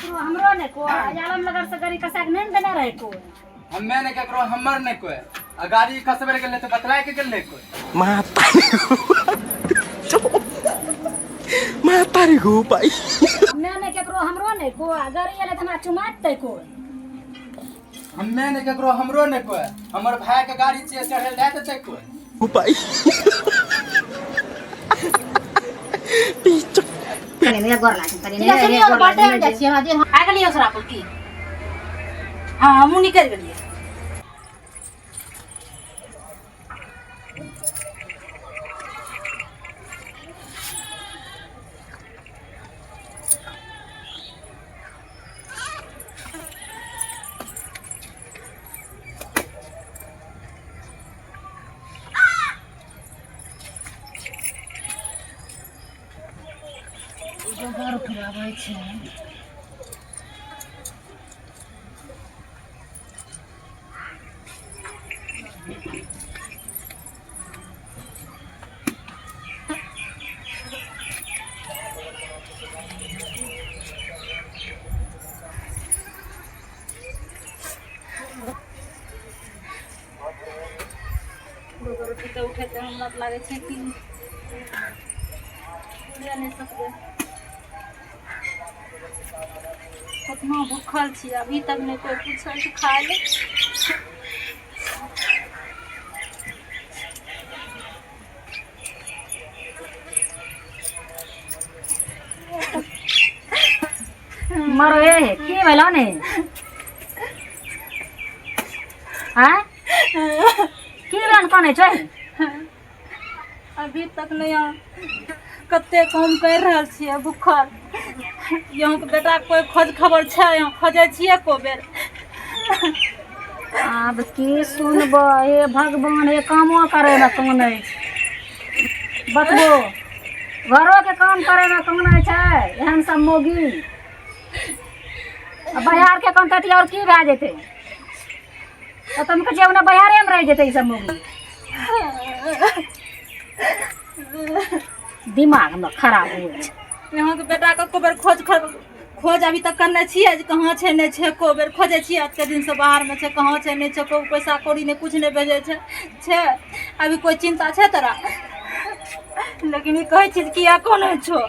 केकरो हमरो ने को आलम लगर से गाड़ी कसा के नहीं देना रहे को हम्मे ने केकरो हमर ने कोई आ गाड़ी कसबे गेले तो बतलाए के गेले कोई माता रे गो भाई मैं ने केकरो हमरो ने को गाड़ी आले तना चुमाते को हम्मे ने केकरो हमरो ने कोई हमर भाई के गाड़ी से चढ़ल दे देते कोई भाई पीछे मेरा गोर लागे तनी ठीक है चलिए बाटे में जाछी हां जे आ गेलियो ओसरा को की हां हमहु निकल गेलिए घर खराब है उठे तो हम मत लागे छे कि नहीं सकते कितना भूखल छी अभी तक नहीं कोई पूछल से खा ले मरो ए की भेलो ने हां की बेन कोने छै अभी तक नहीं कते काम कर रहल छियै भूखल यहाँ के बेटा कोई खोज खबर छै यहाँ खोजे छियै को बेर अब की सुनबो हे भगवान हे कामो करे में काने बतबो घरो के काम करे में काने छै एहन सब मोगी अब बाहर के काम करती और की भए जेते तो तुम के जेब ने बाहरे में रह जेते ई सब मोगी दिमाग में खराब हो छै यहाँ के बेटा के को बेर खोज अभी तक करने छियै जे कहाँ छै नहीं छै को बेर खोजे छियै एते दिन से बाहर में छै कहाँ छै नहीं छै कोई पैसा कौड़ी नहीं कुछ नहीं भेजे छै अभी कोई चिंता छै तोरा लेकिन ई कहै छी कि कोन छो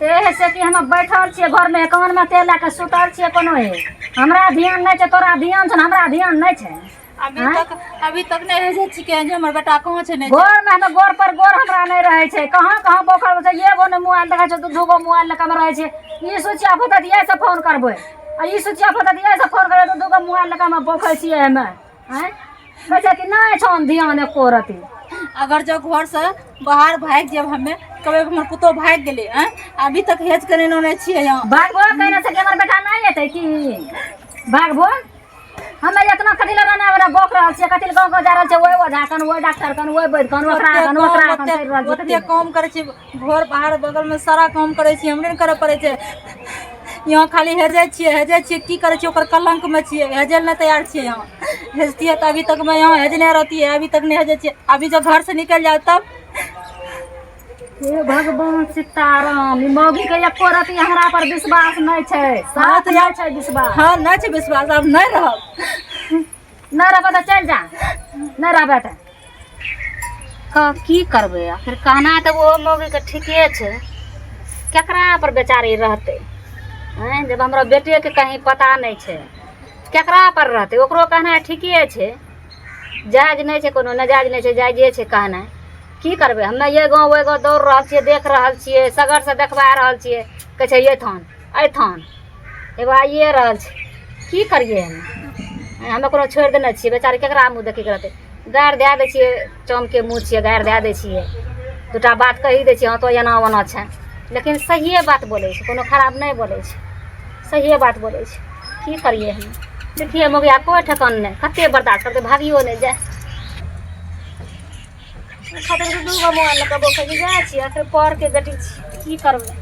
ते से कि हम बैठल छियै घर में कान में तेल लेके सुतल छियै कोनो है हमरा ध्यान नहीं छै तोरा ध्यान छै हमरा ध्यान नहीं छै अभी तक नहीं रह छी के जे हमर बेटा कहाँ छै नहीं गोर में हम गोर पर गोर हमरा नहीं रहे छै कहाँ बोखल छै एगो ने मोबाइल देखा छै दू गो मोबाइल लेके हम रहे छै ई सोचिया पता दिया से फोन करबै आ ई सोचिया पता दिया से फोन करबै तो दू गो मोबाइल लेके हम बोखल छियै हमे हैं कहै कि नहीं छन ध्यान एको रति अगर जो घर से बाहर भाग जब हमें कभी हमर पुतो भाग गेले हैं अभी तक हेज करे नहीं छियै यहाँ भागबो कहने से कि हमर बेटा नहीं एतै की भागबो हमें इतना कथी लगाना वाला बोक रहल छियै कथी गाँव जा रहल छै ओए ओझा कन ओए डॉक्टर कन ओए वैद्य कन ओकरा कन कर रहल छै ओते काम करे छी घर बाहर बगल में सारा काम करे छी हमरे करे पड़े छै यहाँ खाली हेजे छियै की करे छी ओकर कलंक में छियै हेजल नहीं तैयार छियै यहाँ हेजतियै तो अभी तक मैं यहाँ हेजने रहती है अभी तक नहीं हेजे छियै अभी जब घर से निकल जाओ तब हे भगवान सीताराम मौगी के एको रति हमरा पर विश्वास नहीं छै साथ नहीं छै विश्वास हाँ नहीं छै विश्वास अब नहीं रहब नहीं रहबे तो चल जा नहीं रहबे तो की करबे आखिर कहना तो वो मौगी के ठीके छै केकरा पर बेचारी रहते हैं जब हमरा बेटे के कहीं पता नहीं छै केकरा पर रहते ओकरो कहना ठीके छै जायज नहीं छै कोनो नजायज नहीं छै जायजे छै कहना की करबे हमे ये गाँव वो गाँव दौड़ रहल छियै देख रहल छियै सगर से देखबा रहल छियै कहै छै ये थान एगो आइए रहल छै की करिए हमे कोनो छोड़ि देने छियै बेचारी केकरा मुँह देखी के रहतै गारि दए दै छियै चाम के मुँह छियै गारि दए दै छियै दूटा बात कही दै छियै हाँ तो एना ओना छै लेकिन सहिए बात बोलै छै कोनो खराब नहीं बोलै छै सहिए बात बोलै छै की करिए हम देखिए मौगिया कोई ठकान नहीं कते बर्दाश्त करते भागियो नहीं जाए खातिर दू गो मोबाइल लऽ कऽ बोखै जाइ छियै आखिर पढ़ के बेटी की करबै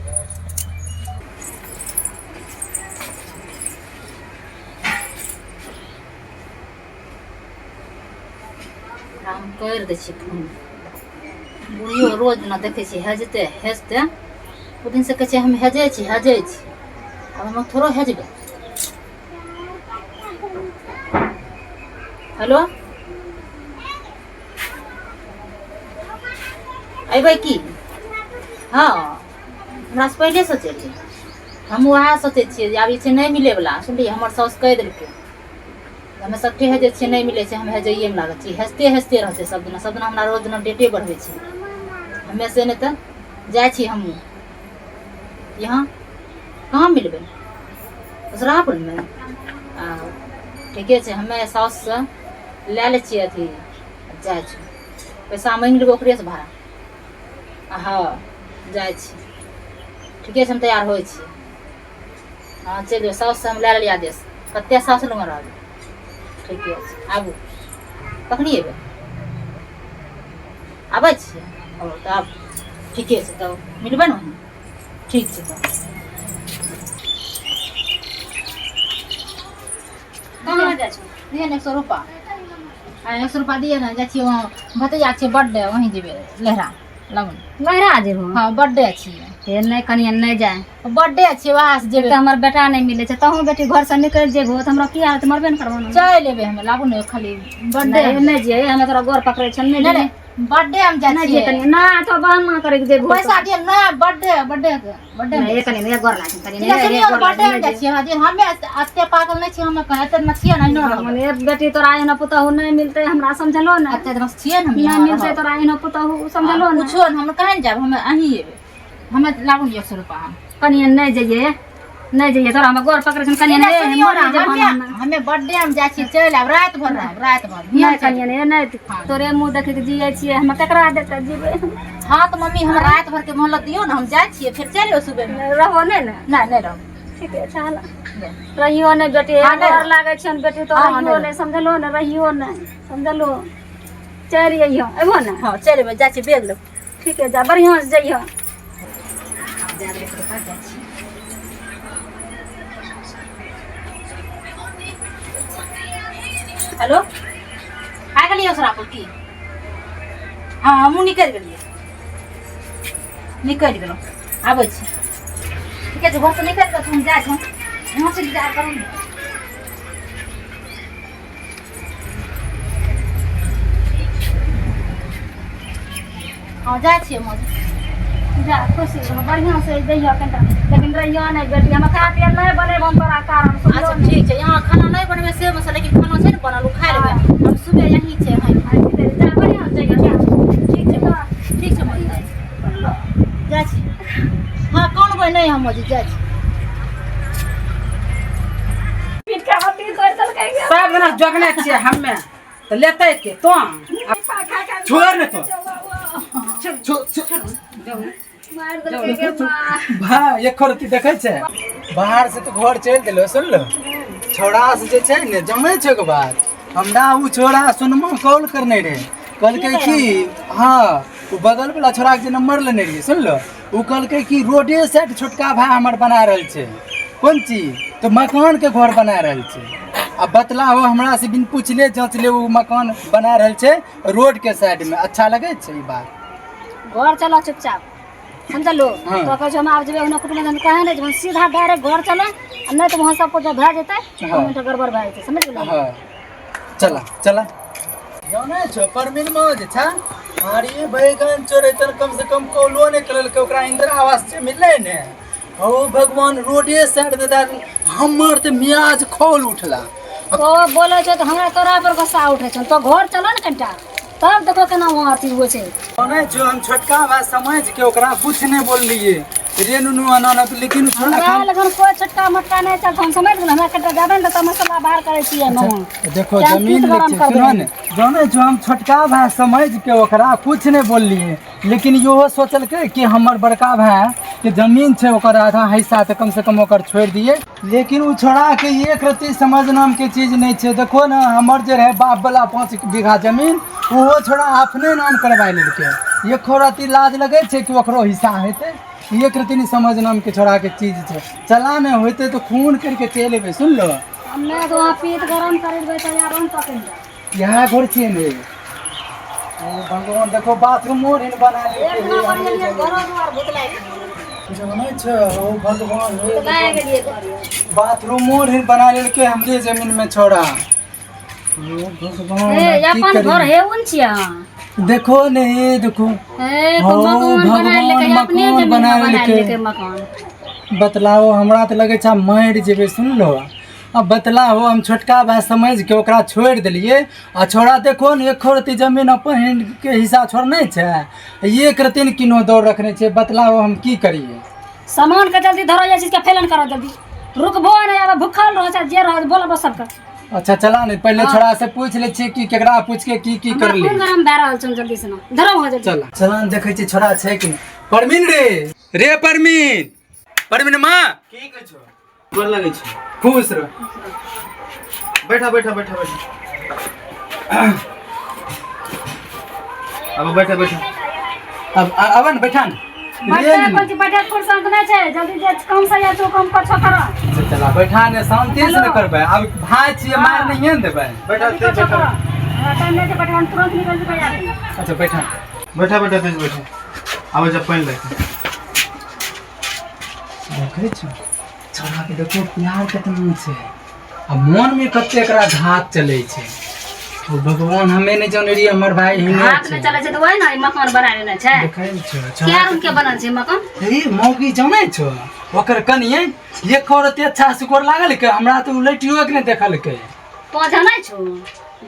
काम कर दै छी फोन बुढ़ियो रोज ना देखै छी हेजते हेजते ओ दिन से कहै छै हम हेजै छी अब हम थोड़ो हेजबै। हेलो अयबै की? हाँ हमरा से पहिले सोचै रहियै, हम वएह सोचै छियै जे आब ई छै नहि मिलैवला। सुनलियै हमर साउस कहि देलकै हमे सट्ठे हेजै छियै, नहि मिलै छै हम हेजैएमे लागल छी। हेजते हेजते रहतै सबदिना हमरा रोज दिना डेटे बढ़बै छै। हमे से नहि तऽ जाइ छी हमहूँ यहाँ कहाँ मिलबै उसरापुरमे। ठीके छै हमे साउससँ लए लै छियै अथी जाइ छी, पैसा माँगि लेबै ओकरेसँ भाड़ा। हाँ जाइ छी, ठीके छै हम तैयार होइ छी। हाँ चलि जेबै, साउससँ हम लए लेलियै आदेश। कतेक साउस लगमे रहबै? ठीके छै आबू। कखनी अयबै? आबै छियै तऽ आब ठीके छै तब मिलबै ने वहाँ। ठीक छै तब कहाँ जाइ छौ? दिए ने 100 रुपा। 100 रुपा दिए ने, जाइ छियै वहाँ भतीजा छियै बर्थडे, वहीं जेबै लहरा लगन। लहरा जेबहो? हाँ बर्थडे छियै। हे नहीं कनिया नहीं जाए, बर्थडे छियै वहाँ से जेबै। तो हमार बेटा नहीं मिले छै, तहूँ बेटी घर से निकल जेबहो तो हमरा की हालत मरबे न करबो ना। चल लेबै हमे, लाबू ने खाली बर्थडे नहीं जे हमें तोरा गोर पकड़े छ नहीं नहीं बर्थडे हम जाइ नहीं छियै। जे कनिया ना तो बहाना करे के जेबहो। पैसा दिए ना बर्थडे नहीं कनिया नहीं गोर लाग ठीक है कनिया सुनियो बर्थडे हम जाइ छियै। जे हमे अते पागल नहीं छियै, हमे कहते न छियै ना रहब। मने बेटी तोरा एहन पुतहु नहीं मिलते हमरा समझलो ना। अते बस छियै ना नहीं मिलते तोरा एहन पुतहु समझलो ना। कुछो हम कहीं न जाब, हमे अहीं एबै। हमे लाबू 100 रुपा। कनिया नहीं जाइए तोरा हम गोर पकड़े छ कनिया नहीं मर जब हमे बर्थडे में जाइ छियै। चल आब रात भर नहीं कनिया नहीं तोरे मुंह देखे के जियै छियै, हम केकरा देते जीवे। हाँ तो मम्मी हम रात भर के मोहलत दियो ना, हम जाइ छियै फिर चलियो सुबह में। रहो नहीं ना नहीं रहो ठीक है चल रहियो नहीं बेटी डर लागे छ बेटी तो रहियो नहीं समझलो ना, रहियो नहीं समझलो। चल अइहो एबो ना। हाँ चल एबै, जाइ छी बैग लो। ठीक है जा बढ़िया से जइहो। हेलो आ गेलियै उसरापुर की? हाँ हमहूँ निकलि गेलहुँ आबै छी। ठीके छै घरसँ निकलि कऽ हम जाइ छौ, यहाँ से इंतजार करू ने। हाँ जाइ छियै मौज जा खुशी रहो बढ़िया से जइहो कनिटा, लेकिन रहियो नहीं बेटी हम खा पिए नहीं बनेबो हम तोरा कारण अच्छा ठीक छै। यहाँ खाना नहीं बनबै से बस, लेकिन खाना छै ने बनल ओ खा लेबै। हम सुबह यहीं छै जा बढ़िया से जइहो। ठीक छै मौज जाइ छी। हाँ कानबै नहीं हम मौज जाइ छी। सब जना जगने छियै हमे तो लेते के तो छोड़ ने तो भाई एक रति देखे छै बाहर से तो घर चल दिलो। सुन लो छोड़ा से जे छै ने जमै छै के बात, हमरा उ छोड़ा सुनमा कॉल करने रहे, कहलकै कि हाँ वो बगल वाला छोड़ा के नंबर लेने रहिए। सुन लो उ कहलकै कि रोडे साइड छोटका भाई हमर बना रहल छै कोन चीज तो मकान के घर बना रहल छै। अब बतला हो हमरा से बिन पूछले जांचले वो मकान बना रहल छै रोड के साइड में। अच्छा लगे छै ई बात? घर चलो चुपचाप समझलो। हाँ। तो कह हम आब जेबे ओना कुटुम हम कहे नहीं जब सीधा डायरेक्ट घर चलो, नहीं तो वहां सब कुछ भए जेतै हाँ। तो गड़बड़ भए जेतै समझ गेलो। हाँ चला चला जाने छो परमिन मौज छ अरे बैगन चोरे तन कम से कम कॉलो नहीं करल के ओकरा इंदिरा आवास से मिलले ने। ओ भगवान रोडे साइड में दाद हमर त मियाज खोल उठला। तो बोले छो तो हमरा तोरा पर गुस्सा उठे छो, तो घर चलो न कनिटा तब देखो केना वहां अथी हुए छै। जाने छो हम छोटका बात समझ के ओकरा कुछ नहीं बोललिए रे नुनु अनाना तो, लेकिन छोड़ा हमरा लगन कोई छोटका मोटका नहीं चलत हम समझ गेलो। हमरा कनिटा जाबे न त मसाला बाहर करे छियै हम। देखो जमीन सुनो ने जाने जो हम छोटका भाई समझ के ओकरा कुछ नहीं बोललिए, लेकिन इहो सोचलकै कि हमर बड़का भाई के जमीन छै ओकर आधा हिस्सा तो कम से कम ओकर छोड़ दिए। लेकिन उ छोड़ा के एक रत्ती समझ नाम के चीज नहीं छै। देखो ना हमर जे रहे बाप वाला 5 बीघा जमीन ओहो छोड़ा अपने नाम करवा लेलकै। एक रत्ती लाज लगे छै कि ओकरो हिस्सा हेतै? एक रत्ती नहीं समझ नाम के छोड़ा के चीज छै। चला नहीं होते तो खून करके चल एबे। सुन लो हमने तो वहां पीत गरम कर देबै त यार हम तक यहाँ घर छिए ने भगवान देखो बाथरूम मोर इन बना एक नंबर के लिए घरो द्वार भुतलाइ जाने छ ओ भगवान भुतलाइ के लिए घर बाथरूम मोर इन बना लेके हमरे जमीन में छोड़ा ओ भगवान ए की अपन करी? घर है उन छिया देखो नहीं देखो ए हो, भगवान बना लेके भगवान अपने मकान जमीन बना में बना लेके। लेके मकान बतलाओ हमरा तो लगे छा मर जेबे सुन लो अब बतलाओ हम छोटका भाई समझ के ओकरा छोड़ दिलिए आ छोड़ा देखो ने एक रत्ती जमीन अपन के हिस्सा छोड़ने छे एक रत्ती किनो दौड़ रखने छे बतलाओ हम की करिए सामान के जल्दी धरो या चीज के फैलन करो जल्दी रुकबो नहीं अब भूखल रहो चाहे जे रहो बोलबो सबके अच्छा चला नहीं पहले हाँ। छोड़ा से पूछ ले छी कि केकरा पूछ के की कर ली खून गरम भए रहल छन जल्दी से ना धरो हो जल्दी चल चला देखे छी छोड़ा छै कि नहीं। परमीन रे परमीन परमीन माँ की कहै छौ गोर लगै छै खुश रह बैठा बैठा बैठा बैठा अब बैठा बैठा अब अवन बैठा न बच्चा कोची बच्चा फुर्सत नहीं छै जल्दी जे कम से या तो कम कछो करो चला बैठा ने शांति से न करबे अब भाई छिए मार नहीं न देबे बैठा कछो बैठा करो टाइम नहीं छै बच्चा तुरंत निकल के जा रही अच्छा बैठा बैठा बैठा तेज बैठा अब जब पानी लगे देखे छ छोरा के देखो प्यार कितना छै अब मन में कते एकरा घात चले छै ओ भगवान हमें नहीं जाने रही हमर भाई ही हाथ नहीं में चले छै तो वही ना मकान बना लेना छै देखे छ क्या रूम के बनल छै मकान अरे मौगी जाने छ ओकर कनिए एक औरत अच्छा सुकोर लागल के हमरा तो उलटियो के नहीं देखल के तो जानै छौ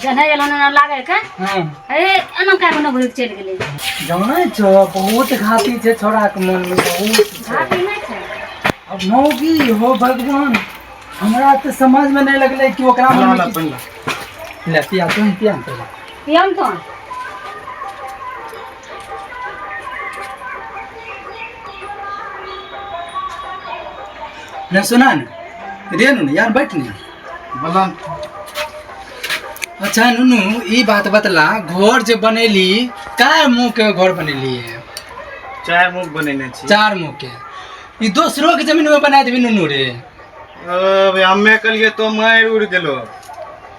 जने एलो ना लागे के हां ए एना का बनो घुर चल गेलै जाने छ बहुत घाती छै छोरा के मन में बहुत घाटी नहीं छै अब मौगी हो भगवान हमरा तो समझ में नहीं लगले कि ओकरा मन वाला में पानी ले पिया तो पिया पहले पियम तो ने सुना न रे नु यार बैठ नहीं बोला अच्छा नुनू ई बात बतला घर जे बनेली काय मुंह के घर बनेली है चार मुख बनेने छी चार मुंह के ई दूसरों के जमीन में बना देबी नुनू रे अब हमें कलिए तो मार उड़ गेलो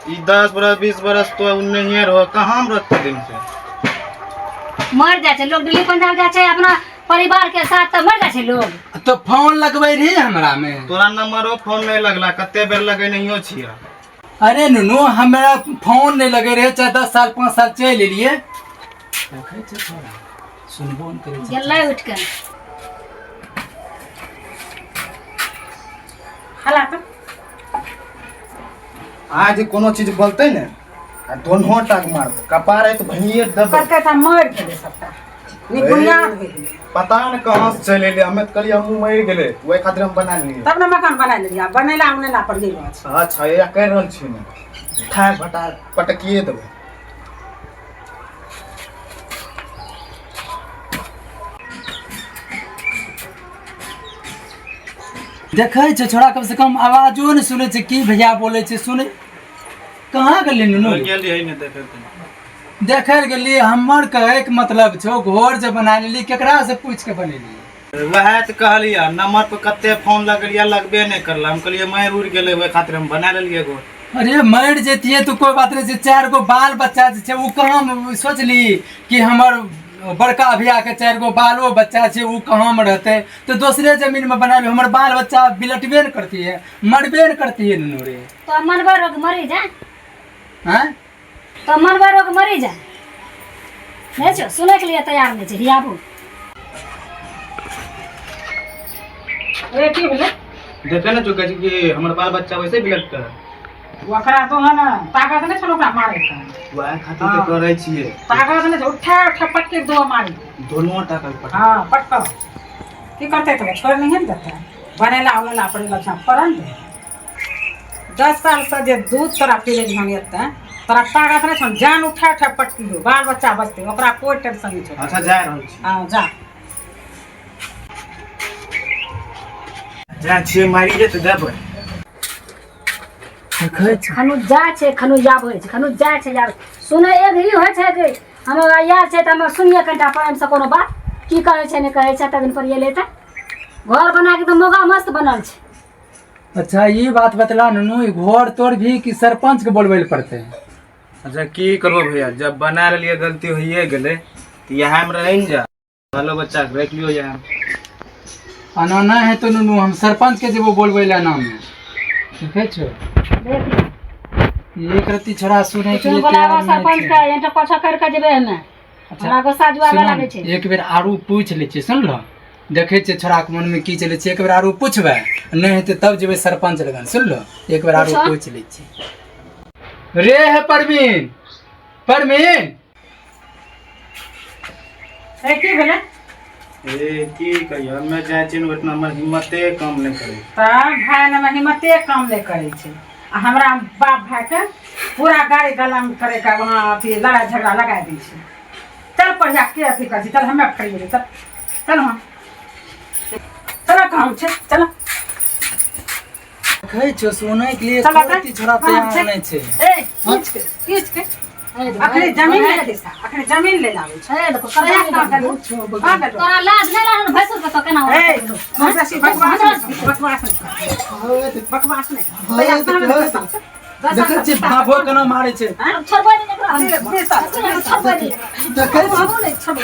ई 10 बरस 20 बरस तो नहीं रहो कहां हम रहते दिन से मर जाए छै लोग दिल्ली पंजाब जाए छै अपना परिवार के साथ तो मर जाए छै लोग तो फोन लगबै रे हमरा में तोरा नंबरो फोन नहीं लगला कते बेर लगे नहियो छिया अरे नुनू हमरा फोन नहीं लगे रहे चाहे 10 साल 5 साल चल एलिए देखे छ छोरा सुनबो न करे छै गेलै उठ के हला तो आज कोनो चीज बोलते ने आ दोनों टाक मार दो कपार है तो भैये दब कते मर गेलै सबटा नी बुनियाद हो गेलै पता न कहां से चले ले हमें कलिए हम मर गेले ओए खातिर हम बना लिए तब ने मकान बना लेलिया बनेला हमने ना पर गेलो छै अच्छा ये कह रहल छी ने ठाक बटा पटकिए देबे देखे छ छोरा कम से कम आवाजो न सुने छै की भैया बोले छै सुने कहाँ गेली नुनू गेली है ने देखे देखे गेली हमर कहे के मतलब छौ घर जे बना लेली केकरा से पूछ के बनेली वह तो कहलिए नंबर पे कते फोन लगलिया लगबे नहीं करला हम कहलिए मार उड़ गेले ओए खातिर हम बना लेलिए गो अरे मर जेतिए तो कोई बात नहीं छै 4 गो बाल बच्चा जे छै उ कहाँ सोचली कि हमर बड़का भैया के 4 गो बालो बच्चा छै उ कहाँ में रहते तो दूसरे जमीन में बना ली हमर बाल बच्चा बिलटबे न करती है मरबे न करती है नुनू रे तो मनबा रोग मरी जा हैं तो मनबा रोग मरी जा नहीं छो सुने के लिए तैयार नहीं छै हियाबू ए की भेलै देखे ना चुके कि हमर बाल बच्चा वैसे बिलट कर ओकरा तो है ना ताकत नहीं छलो ओकरा मारे के वह खातिर तो करे छिए ताकत नहीं छै उठा उठा पटके दो मारी दोनों टाकल पट हां पटका की करते तो छोड़ नहीं है देता बनेला उनेला पड़ेला छा परन दे 10 साल से जे दूध तोरा पीले हम एते तोरा ताकत नहीं छन जान उठा उठा पटकी दो बाल बच्चा बचते ओकरा कोई टेंशन नहीं छै अच्छा जा रहल छी हां जा जा छिए मारी जे तो देबै देखे छ खनु जाए छै खनु जाब होइ छै खनु जाए छै यार सुने एक ही होइ छै कि हमरा यार छै त हम सुनिए कनिटा प्रेम से कोनो बात की कहै छै ने कहै छै त दिन पर ये लेते घर बना के तो मोगा मस्त बनल छै अच्छा ये बात बतला नुनू ई घर तोड़ भी कि सरपंच के बोलबे ले पड़ते अच्छा की करबो भैया, जब बना लिए गलती होइए गेले तो यहाँ में रह जा, बालो बच्चा के रख लियो यहाँ। अनाना है तो नुनू हम सरपंच के जेबो बोलबे ला नाम में, देखे छो एक रति छोड़ा सुने के तू लिए बोलावा तैयार नहीं सरपंच छै। का एंटा पछा कर के जेबे हमें। अच्छा, हमरा को साजुआ सुनो वाला ने, छै। एक बेर आरू पूछ ले छै, सुन लो देखे छै छोड़ा के मन में की चले छै, एक बेर आरू पूछबे नहीं हेते तब जेबे सरपंच लगन, सुन लो एक बेर आरू पूछो। पूछ ले छै। रे है परवीन, परवीन ए की भेलै ए की कहियो, हमे जाइ छी ने उतना हमर हिम्मते कम नहीं करे। तब भाय ने हिम्मते काम नहीं करे छै, आ हमरा बाप भाई के पूरा गाड़ी गलम करे का वहाँ अथी लड़ाई झगड़ा लगा दी छै। चल पढ़िया के अथी कर छी, चल हमे खड़ी चल चल वहाँ चल काम छै चल। देखे छो सुने के लिए चला कोई छोड़ा तैयार नहीं छै। ए खींच के अखनी जमीन ले दिसा, अखनी जमीन ले लावे छै। ए देखो तोरा कर तोरा लाज नहीं लागल भैंसुर के तो केना ए हो बकवास बकवास नहीं देखे छी भाभो केना मारे छै, छोड़बे नहीं एकरा छोड़बे नहीं देखे छी बाबू नहीं छोड़बे।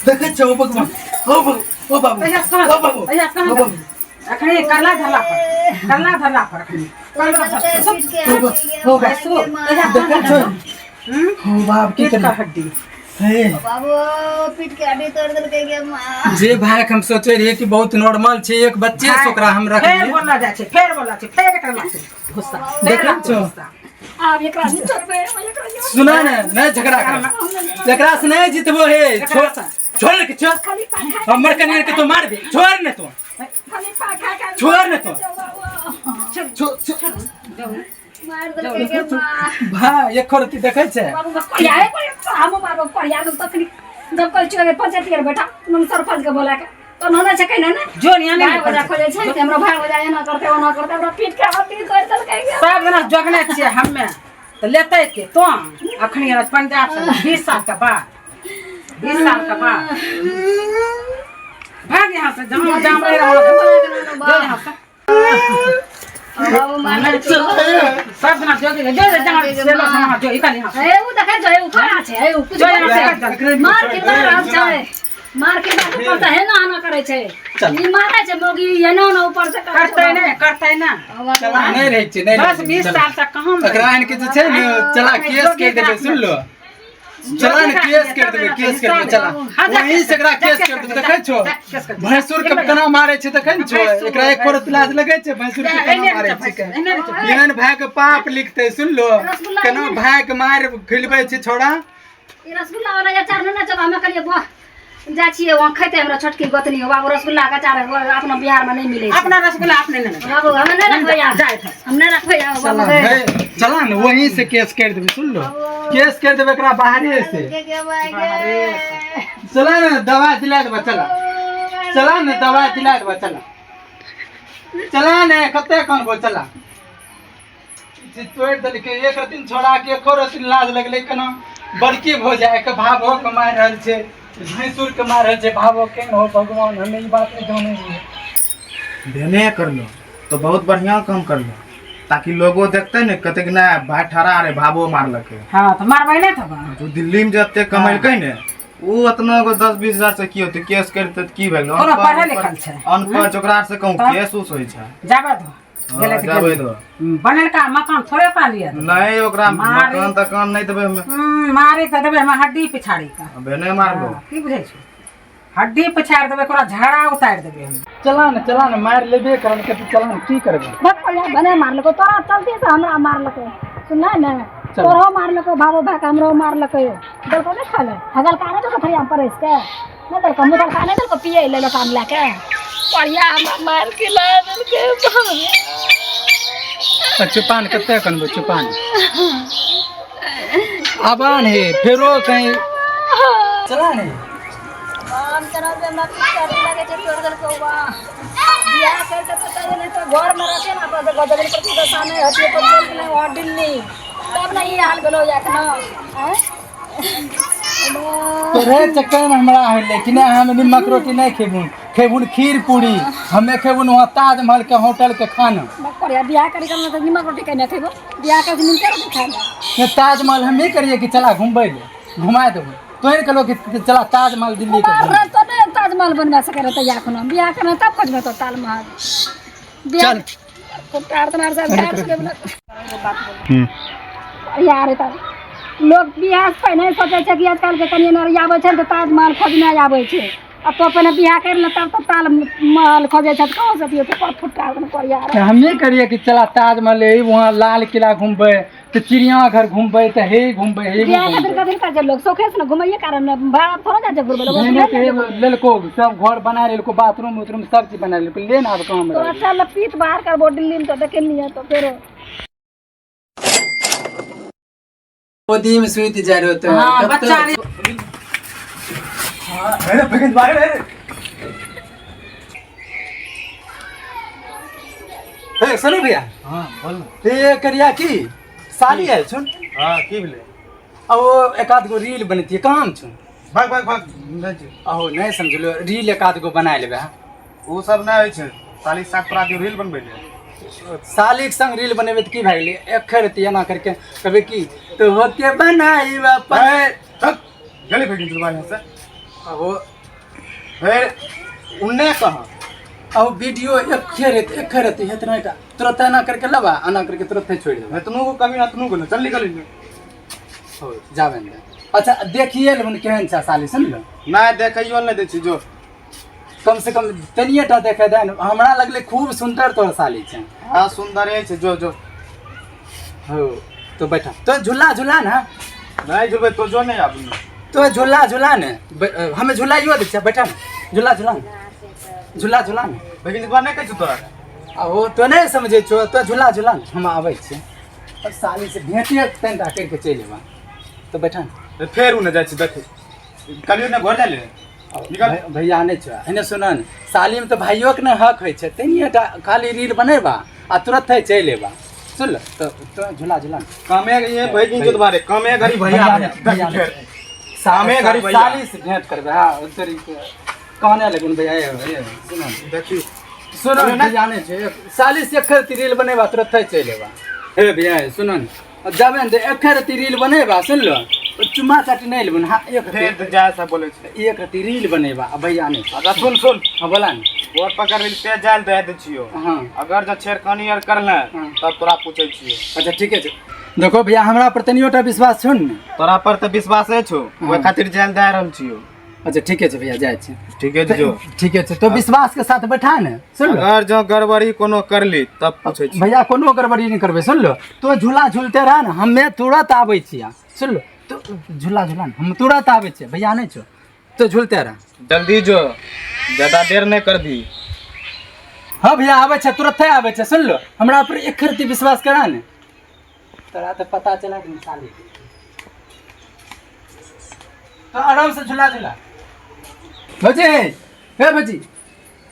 देखे छो ओ भगवान, ओ बाबू ओ बाबू ओ बाबू ओ बाबू अखनी करला धरला पर अखनी करला धरला ओ बैसो देखे छो ओ बाप की का कर हड्डी हे बाबू पीट के हड्डी तोड़ देल के मां। जे भाई हम सोचे रहिए कि बहुत नॉर्मल छै, एक बच्चे से ओकरा हम रख फेर लिए। बोलला जाय छै, फेर बोलला छै, फेर एकरा मारते गुस्सा देखे छो अब एकरा नहीं छोड़बे एकरा सुना ने नहीं झगड़ा कर, एकरा से नहीं जितबो हे, छोड़ के छोड़ हमर कनियर के तो मार दे, छोड़ ने तो खाली पाखा का छोड़ ने तो मार देल के मां। भाई एक खोरती देखे छै बाबू पढ़िया है हम बाबू पढ़िया तो तकनी जब कल चुके पंचायत के बेटा हम सरपंच के बोला के तो नोना छै कहने ना जो निया भाई नहीं बजा खोले छै कि हमरा भाई बजा एना करते ओना करते हमरा पीट के हड्डी तोड़ देल के सब जना जोगने छियै हमे तो लेते के तो अखनी पंजाब से 20 साल के बाद 20 साल के बाद भाग यहाँ से जहाँ जाम रहे जो यहाँ से बाबू मार सब जना जोगे जो जहाँ से लो वहाँ जो इकल यहाँ से ए उ देखे जो उ खड़ा छै ए उ कुछ जो यहाँ से मार के मार हम छै मार के बात करता है ना आना करे छै ई मारे छै मोगी एना ना ऊपर से करते ना चला नहीं रहे छै, नहीं 10-20 साल से कहाँ एकरा आन के जे छै ने चला केस कर देबे, सुन लो चला ने केस कर देबे, केस कर देबे चला वहीं से एकरा केस कर देबे। देखे छो भैंसुर के केना मारे छै, देखे न छो एकरा एक कोरत लाज लगे छै भैंसुर के केना मारे छै। एहन भाई के पाप लिखते, सुन लो केना भाई के मार खिलबे छै छोड़ा। ई रसगुल्ला वाला अचार नहीं ना चल हमें कहलिए बुआ जा छिए वहाँ खेते हमरा छोटकी गोतनी हो बाबू रसगुल्ला का अचार अपना बिहार में नहीं मिले छै। अपना रसगुल्ला अपने नहीं बाबू हमें नहीं रखबे यार हम नहीं रखबे यार चला बाबू भाई चला ने वहीं से केस कर देबे, सुन लो केस कर देबे एकरा बाहरे से। चला ने दवा दिला देबे, चला चला ने दवा दिला देबे, चला चला ने कते कनबो चला तोड़ देल के एक दिन छोड़ा के एको दिन लाज लगले केना बड़की भो जाए के भावो के मार रहल छै, भैंसुर के मार रहल छै, भावो के हो भगवान हमें ई बात नहीं जाने दिए। भेने कर लो तो बहुत बढ़िया काम कर लो, ताकि लोगो देखते ने कहते कि ना भाई ठहरा रे भावो मारलके। हाँ तो मारबै नहीं तो तो दिल्ली में जते कमेलकै ने वो उतना को 10-20 हजार से की होते, केस करते की भेल कोनो पढ़े लिखल छै अनपढ़ ओकरा से कहूँ केस उस होई छै। जाबे दो गेले तो जाबे दो बनल का मकान थोड़े पा लिया नहीं ओकरा मकान तकान नहीं देबे हमें, मारी तो देबे हम हड्डी पिछाड़ी का भेने मार लो। की बुझे छो हड्डी पिछाड़ देबे ओकरा झाड़ा उतार देबे हम। चला ने मार लेबे करन के चला ने की करबे। बस पड़िया बने मार लको तोरा चलती से हमरा मार लको सुनना ना तोरो मार लको भावो भाग हमरो मार लको दल को नहीं खाले हगल काने तो थरिया पर इसके न दल को मुदल काने दल को पिए ले लो काम लाके पड़िया हम मार के ला दल के चुपान कते कनबो चुपान आबान है फेरो कहीं चला ने काम करा बे मत कर लगे जे तोड़ दल को बा बियाह कर के तो नहीं तो घर में रखे ना पर गदल पर तो सामने हटिए पर चल नहीं और दिल्ली तब नहीं हाल गलो या ना हैं तोरे चक्कर में हमरा है, लेकिन हम निमक रोटी नहीं खेबुन खीर पूरी हमें खेबुन वहाँ ताजमहल के होटल के खाना। मत पड़िया बियाह करी करना तो निमक रोटी कहने खेबो बियाह कर निमक रोटी खाना ये ताजमहल हम नहीं करिए कि चला घूमबे ले घुमा देबो तो ही कहलो कि चला ताजमहल दिल्ली के कुमार रह तो नहीं ताजमहल बनवा सके रहे तैयार कोनो बियाह करना तब खोजबे तो ताजमहल बियाह चल को प्रार्थना से घर से बना यार रे लोग बियाह से पहले सोचे छै कि आजकल के कनिया नर आबै छै तऽ ताजमहल खोजने आबै छै अब तो पहले बियाह कर ले तब तो ताजमहल खोजे छै कहाँ से दियो तो फुटका पर यार हम नहीं करिए कि चला ताजमहल है वहाँ लाल किला घूमबे तो चिड़ियाघर घूमबे तो हे घूमबे हे बियाह खातिर कथी का लोग शौखे से घुमैये कारण भाड़ा थोड़ा जा जब लोग लेलको सब घर बना लेलको बाथरूम उथरूम सब चीज बना लेलको लेन आब काम तो अच्छा लपीट बाहर कर दिल्ली में तो देखेनी है तो फिर गोदी में सुईत जा रहे होते हैं हाँ बच्चा रे अरे बहन बाहर है ए सुनो भैया हां बोल ये करिया की साली है सुन हां की बोले अब वो एक आध गो रील बनती है काम छुन भाग भाग भाग नहीं अहो नहीं समझलो रील एक आध गो बना लेबे वो सब ना होय छै साली साथ तोरा के रील बनबे ले साली के संग रील बनेबे त की भाई ले एक रती ना करके कबे की तो होके बनाई तक गली फेंक दी बाहर से अहो फिर उन्ने कहा अब वीडियो एक रती है इतना तुरंत ना करके लबा आना करके तुरंत छोड़ देबे तुनु को कभी ना तुनु को चल निकल हो जावे दे अच्छा देखिए लेकिन केहन छ साली सुन लो ना देखइयो न दे छी जो कम से कम तनिए टा देखे दे हमरा लगले खूब सुंदर तोर साली छ हां सुंदर है छै जो जो हो तो बैठा तो झूला ना नहीं झुलबे तो जो नहीं आबू तो झूला ने हमें झूलाइयो दे बैठा ना झूला ने लेकिन बार नहीं कहै तोरा ओ तो नहीं समझे छो तो झूला ने हम आबै छी और साली से भेटिए तंटा करके चलि जेबा तो बैठा ना फिर उन्हें जाय छी देखे कलियो ने घर जाले निकल भैया नहीं छ एने सुन न साली में तो भाइयों के न हक होइ छै तनिए टा खाली रील बनेबा आ तुरंत है चलि लेबा सुन ल तो झूला कामे ये भाई की जो बारे कामे घरी भैया सामे घरी भैया साली से भेंट करबे हां उतरी के कहने लगन भैया सुन देखी सुन भैया नहीं छै साली से एक रील बनेबा तुरंत है चलि लेबा हे भैया सुन न जाबे दे एक रील बनेबा सुन लो चुम्मा चाटी नहीं लेबन हां एक फिर जा सब बोले छै एक रील बनेबा भैया नहीं अच्छा सुन हां बोला न वोट पकड़ रील पे जाल दे दे छियो हां अगर जो छेड़खानी और करले तब तोरा पूछै छियो अच्छा ठीक है देखो भैया हमरा पर तनियोटा विश्वास छौ न तोरा पर तो विश्वास है छो ओय खातिर जाल दे रहल छियो अच्छा ठीक है भैया जाय छी ठीक है जो ठीक है तो विश्वास के साथ बैठा न सुन लो अगर जो गड़बड़ी कोनो करली तब पूछै छी भैया कोनो गड़बड़ी नहीं करबे सुन लो तो झूला झूलते रह न हमें तुरंत आबै छी सुन लो तो झूला न हम तुरंत आबै छी भैया नहीं छो तो झूलते रह जल्दी जो ज्यादा देर नहीं कर दी हाँ भैया आबै छै तुरंत आबै छै सुन लो हमरा पर एक रती विश्वास करा न तोरा तो पता चला कि साली तो आराम से झूला भजी हे भजी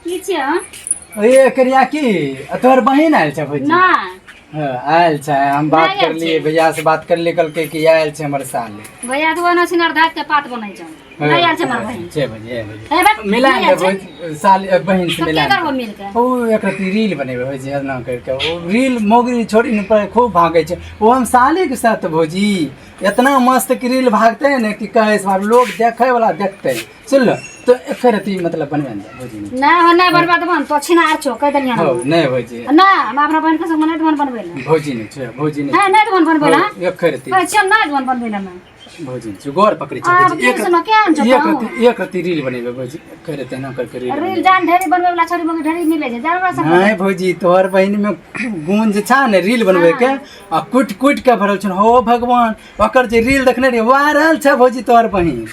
की छै ये करिया की तोहर बहिन आयल छै भजी ना आयल छै हम बात नहीं कर आयल लिए छै। भैया से बात कर लिए कल के आयल छै हमर साली भैया तो ना सिंगार धात के पात बनै छै नहीं आयल छै मार बहिन छै भजी हे भजी ए बा मिला नहीं आयल छै। दे साली बहिन से तो मिला के करबो मिल के ओ एक रती रील बनेबे भजी एना करके ओ रील मोगरी छोड़ी न पर खूब भागे छै वो हम साली के साथ भौजी इतना मस्त की रील भागते हैं ना कि कहे सब लोग देखे वाला देखते हैं सुन लो तो एक रती मतलब बनवे दे भौजी ना हो ना बर्बाद बन तो छिनार छो कह दलिया हो नहीं भौजी ना हम अपना बहन के संग नहीं बनबे ले भौजी नहीं छै भौजी नहीं हां नहीं बनबे ला एक रती पर चल ना बनबे ले मैं भौजी छै गोर पकड़ी छै अब भौजी के सुनो क्या छ एक रती रील बनेबे भौजी करे तेना करके रील रील जान ढेरी बनबे वाला छोरी मगे ढेरी मिले छै जानवर सब नहीं भौजी तोहर बहिन में गुण जे छा ने रील बनबे के आ कुट के भरल छ हो भगवान ओकर जे रील देखने रे वायरल छ भौजी तोहर बहिन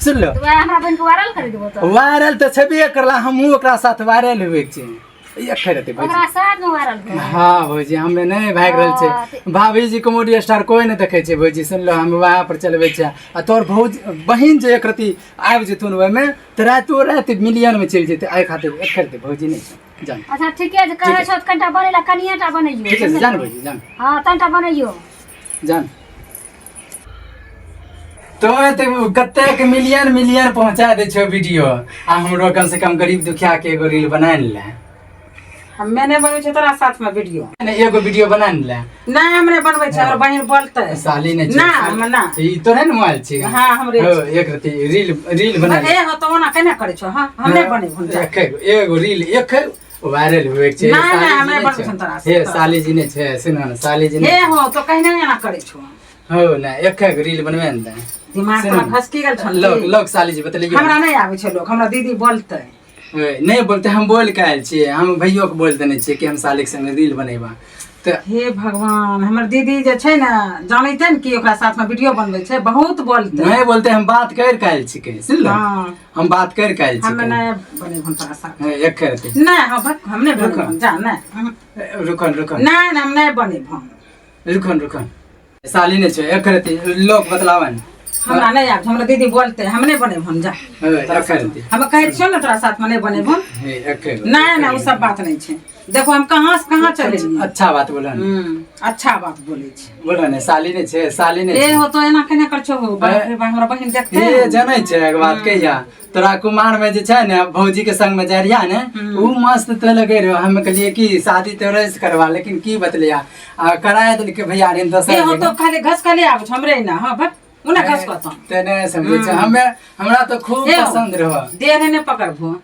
सुन लो तो हमरा बहन के वायरल कर देबो तो वायरल तो छबे करला हमहू ओकरा साथ वायरल होवे के छै एक रहते भौजी ओकरा साथ में वायरल कर हाँ भौजी हमें नहीं भाग रहल छै भाभी जी कॉमेडी स्टार कोई नहीं देखे छै भौजी सुन लो हम वहाँ पर चलबे छै आ तोहर भौजी बहिन जे एक रती आबि जेथुन ओहिमे तो राति मिलियन में चलि जेतै एहि खातिर एक रहते भौजी नहीं छै जान अच्छा ठीक है कहे छो कनिटा बनेला कनियाटा बनैयो ठीक है जान भौजी जान हां तनिटा बनैयो जान तो कतेक मिलियन पहुंचा दे छो वीडियो आ हमरो कम से कम गरीब दुखिया के एगो रील बना ले हमे नहीं बनबै छै तोरा साथ में वीडियो ने एगो वीडियो बना ले नहीं हमरे बनबै छै और बहिन बोलते साली ने ना हम ना ई तो है मोबाइल छी हां हमरे हो एक रति रील बना ए हो तो ओना केना करै छौ हां हम नहीं बनै भुन जा एगो रील एक वायरल हुए छै ना ना हमे बनबै छै तोरा हे साली जी ने छै सुनो ना साली जी ने ए हो तो कहने एना करै छौ हो ना एक रील बनवे न दिमाग में खसकी गेल छौ लोग साली जी बतलिए हमरा नहीं आबै छै लोग हमरा दीदी बोलते नहीं बोलते हम बोल के आयल छियै हम भैयो के बोल देने छियै कि हम साली के संग रील बनेबा तो हे भगवान हमर दीदी जे छै ना जानैते न कि ओकरा साथ में वीडियो बनबै छै बहुत बोलते नहीं बोलते हम बात कर के आयल छियै सुन लो हां हम बात कर के आयल हम छियै नहीं बने भुन तोरा साथ एक करते नहीं हम नहीं बने जा नहीं रुकन नहीं हम नहीं बने भुन रुकन साली ने छै एक करते लोग बतलावन हमरा नहीं आब हमरा दीदी बोलते हम नहीं बने भुन जा एक करते हम कहै छियो ना तोरा साथ में नहीं बने भुन एक नहीं ना वो सब बात नहीं छै देखो हम कहां से कहां चले गेलिए अच्छा बात बोलन अच्छा बात बोले छै बोलो ने साली ने छै साली ने ए हो तो एना केना कर छौ हमरा बहिन देखते ए जानै छै एक बात कहिया तोरा कुमार में जे छै ने भौजी के संग में जा रिया ने उ मस्त तो लगे रहो हम कहलिए कि शादी तोरे से करवा लेकिन की बतलिया कराय देल के भैया रे 10 ए हो तो खाली घस खाली आबै छ हमरे ना हां बट उना घस को तो तने समझे छै हमरा तो खूब पसंद रहो देह ने पकड़बो